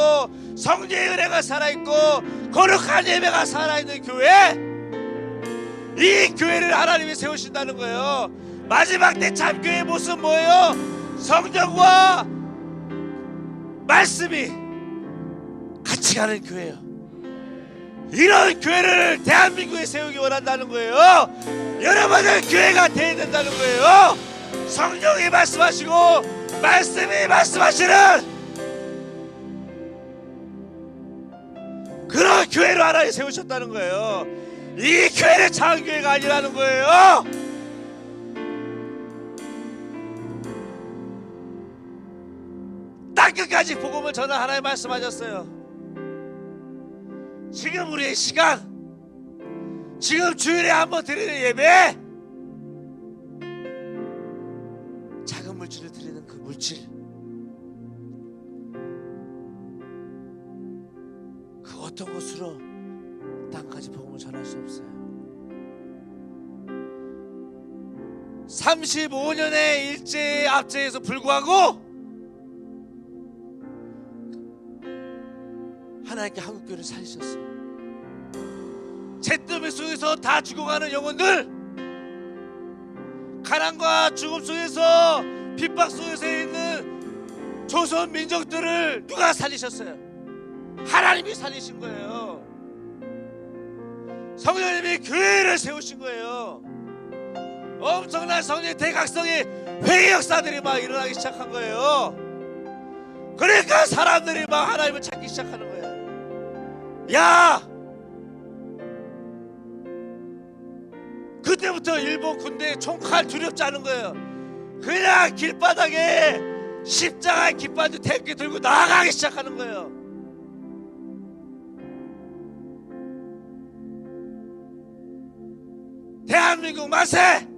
성령의 은혜가 살아있고 거룩한 예배가 살아있는 교회, 이 교회를 하나님이 세우신다는 거예요. 마지막 때 참교회의 모습은 뭐예요? 성령과 말씀이 같이 가는 교회예요. 이런 교회를 대한민국에 세우기 원한다는 거예요. 여러분들 교회가 되어야 된다는 거예요. 성령이 말씀하시고 말씀이 말씀하시는 그런 교회로 하나님 세우셨다는 거예요. 이 교회는 작은 교회가 아니라는 거예요. 땅끝까지 복음을 전하 하나님 말씀하셨어요. 지금 우리의 시간, 지금 주일에 한번 드리는 예배, 작은 물질을 드리는 그 물질, 그 어떤 것으로 땅까지 복음을 전할 수 없어요. 35년의 일제의 압제에서 불구하고 하나님께 한국교회를 살리셨어요. 잿더미 속에서 다 죽어가는 영혼들, 가난과 죽음 속에서 핍박 속에서 있는 조선 민족들을 누가 살리셨어요? 하나님이 살리신 거예요. 성령님이 교회를 세우신 거예요. 엄청난 성령 대각성의 회개 역사들이 막 일어나기 시작한 거예요. 그러니까 사람들이 막 하나님을 찾기 시작하는 거예요. 야! 그때부터 일본 군대 총칼 두렵지 않은 거예요. 그냥 길바닥에 십자가의 깃발도 탱크 들고 나가기 시작하는 거예요. 대한민국 만세!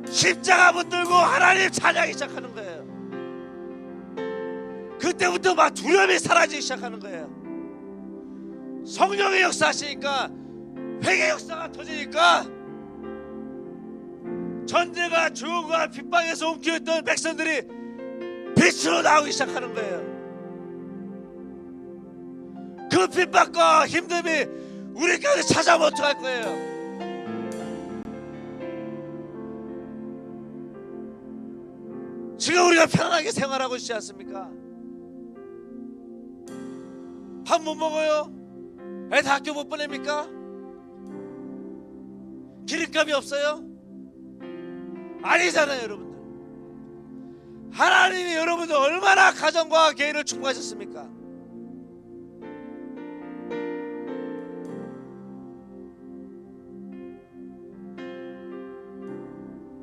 십자가 붙들고 하나님 찬양하기 시작하는 거예요. 그때부터 막 두려움이 사라지기 시작하는 거예요. 성령의 역사하시니까, 회개 역사가 터지니까 전쟁과 죽음과 핍박에서 옮겨있던 백성들이 빛으로 나오기 시작하는 거예요. 그 핍박과 힘듦이 우리까지 찾아오면 어떡할 거예요? 지금 우리가 편안하게 생활하고 있지 않습니까? 밥 못 먹어요? 애들 학교 못 보냅니까? 기름값이 없어요? 아니잖아요, 여러분들. 하나님이 여러분들 얼마나 가정과 개인을 축복하셨습니까?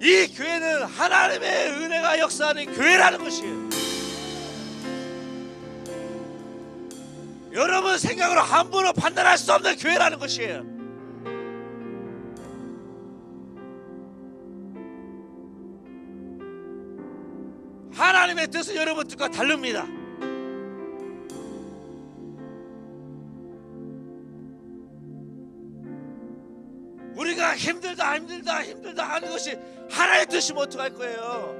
이 교회는 하나님의 은혜가 역사하는 교회라는 것이에요. 여러분 생각으로 함부로 판단할 수 없는 교회라는 것이에요. 하나님의 뜻은 여러분 뜻과 다릅니다. 우리가 힘들다 하는 것이 하나님의 뜻이면 어떡할 거예요?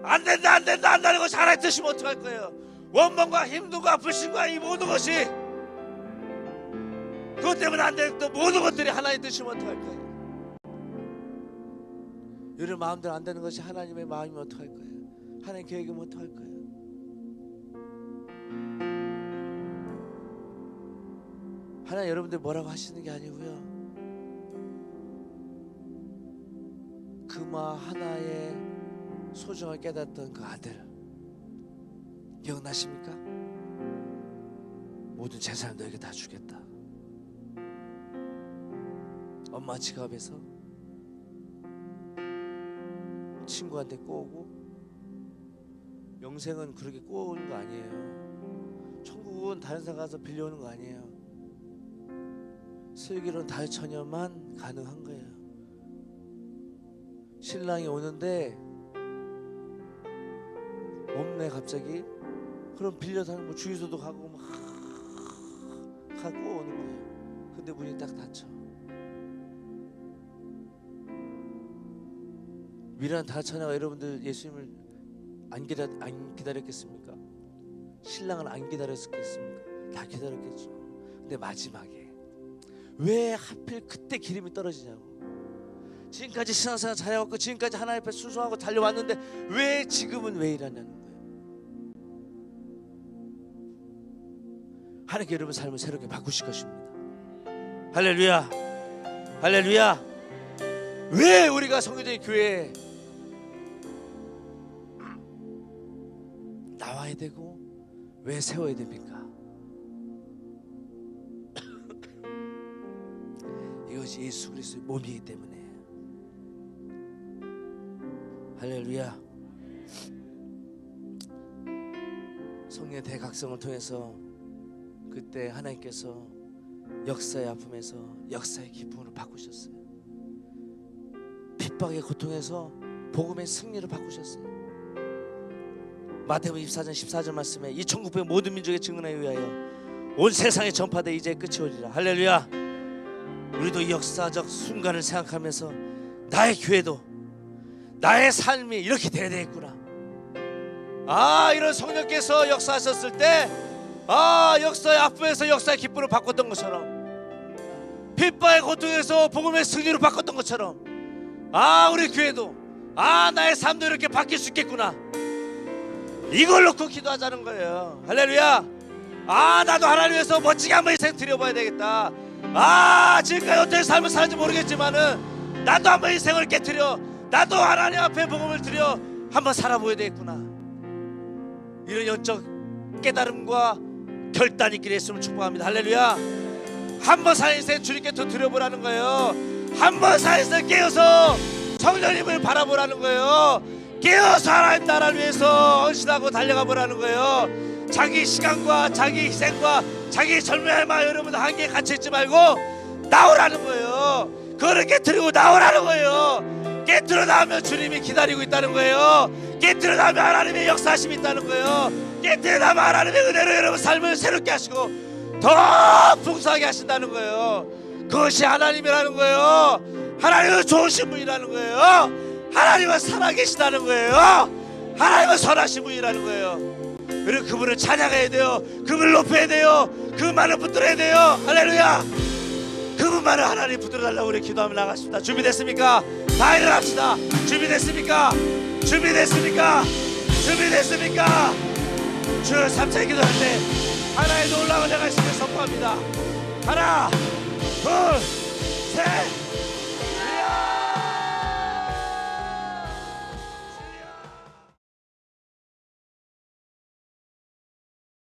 안 된다 한다는 것이 하나님의 뜻이면 어떡할 거예요? 원망과 힘듦과 불신과 이 모든 것이 그것 때문에 안 되는 모든 것들이 하나님의 뜻이면 어떡할 거예요? 여러분 마음대로 안 되는 것이 하나님의 마음이면 어떡할 거예요? 하나님 계획이면 어떡할 거예요? 하나님 여러분들 뭐라고 하시는 게 아니고요, 그마 하나의 소중을 깨닫던 그 아들 기억나십니까? 모든 재산을 너에게 다 주겠다. 엄마 지갑에서 친구한테 꼬우고, 영생은 그렇게 꼬우는 거 아니에요. 천국은 다른 사 가서 빌려오는 거 아니에요. 슬기로운 다처녀만 가능한 거예요. 신랑이 오는데 없네 갑자기. 그럼 빌려서 하는 거 주유소도 가고 막 갖고 오는 거예요. 근데 문이 딱 닫혀. 미란 다처녀가 여러분들 예수님을 안 기다렸겠습니까? 신랑을 안 기다렸겠습니까? 다 기다렸겠죠. 근데 마지막에 왜 하필 그때 기름이 떨어지냐고. 지금까지 신앙생활 잘해왔고 지금까지 하나님 앞에 순수하고 달려왔는데 왜 지금은 왜 이러냐는 거예요. 하나님께 여러분 삶을 새롭게 바꾸실 것입니다. 할렐루야, 할렐루야. 왜 우리가 성교적인 교회에 나와야 되고 왜 세워야 됩니까? 이것이 예수 그리스도의 몸이기 때문에. 할렐루야. 성령의 대각성을 통해서 그때 하나님께서 역사의 아픔에서 역사의 기쁨으로 바꾸셨어요. 핍박의 고통에서 복음의 승리를 바꾸셨어요. 마태복음 24장 14절 말씀에 이 천국의 모든 민족의 증언에 의하여 온 세상에 전파돼 이제 끝이 오리라. 할렐루야. 우리도 이 역사적 순간을 생각하면서 나의 교회도 나의 삶이 이렇게 돼야 되겠구나. 이런 성령께서 역사하셨을 때 역사의 아픔에서 역사의 기쁨을 바꿨던 것처럼, 핍박의 고통에서 복음의 승리로 바꿨던 것처럼, 우리 교회도 나의 삶도 이렇게 바뀔 수 있겠구나. 이걸 놓고 기도하자는 거예요. 할렐루야. 나도 하나님 위해서 멋지게 한번 인생 드려봐야 되겠다. 지금까지 어떻게 삶을 살는지 모르겠지만은 나도 한번 인생을 깨트려, 나도 하나님 앞에 복음을 드려 한번 살아보야 되겠구나. 이런 영적 깨달음과 결단이 있기를 예수님을 축복합니다. 할렐루야. 한번 사는 인생 주님께 더 드려보라는 거예요. 한번 사는 인생 깨어서 성령님을 바라보라는 거예요. 깨어서 하나님 나라를 위해서 헌신하고 달려가 보라는 거예요. 자기 시간과 자기 희생과 자기 젊음의 마 여러분 한계에 갇혀있지 말고 나오라는 거예요. 그거를 깨트리고 나오라는 거예요. 깨트려 나오면 주님이 기다리고 있다는 거예요. 깨트려 나오면 하나님의 역사하심이 있다는 거예요. 깨트려 나오면 하나님의 은혜로 여러분 삶을 새롭게 하시고 더 풍성하게 하신다는 거예요. 그것이 하나님이라는 거예요. 하나님은 좋으신 분이라는 거예요. 하나님은 살아계시다는 거예요. 하나님은 선하신 분이라는 거예요. 그리고 그분을 찬양해야 돼요. 그분을 높여야 돼요. 그분만을 붙들어야 돼요. 할렐루야. 그분만을 하나님 붙들어달라고 우리 기도하며 나가십니다. 준비됐습니까? 다 일어납시다. 준비됐습니까? 준비됐습니까? 준비됐습니까? 주 3차에 기도할 때 하나의 놀라운 내가 있음을 선포합니다. 하나, 둘, 셋.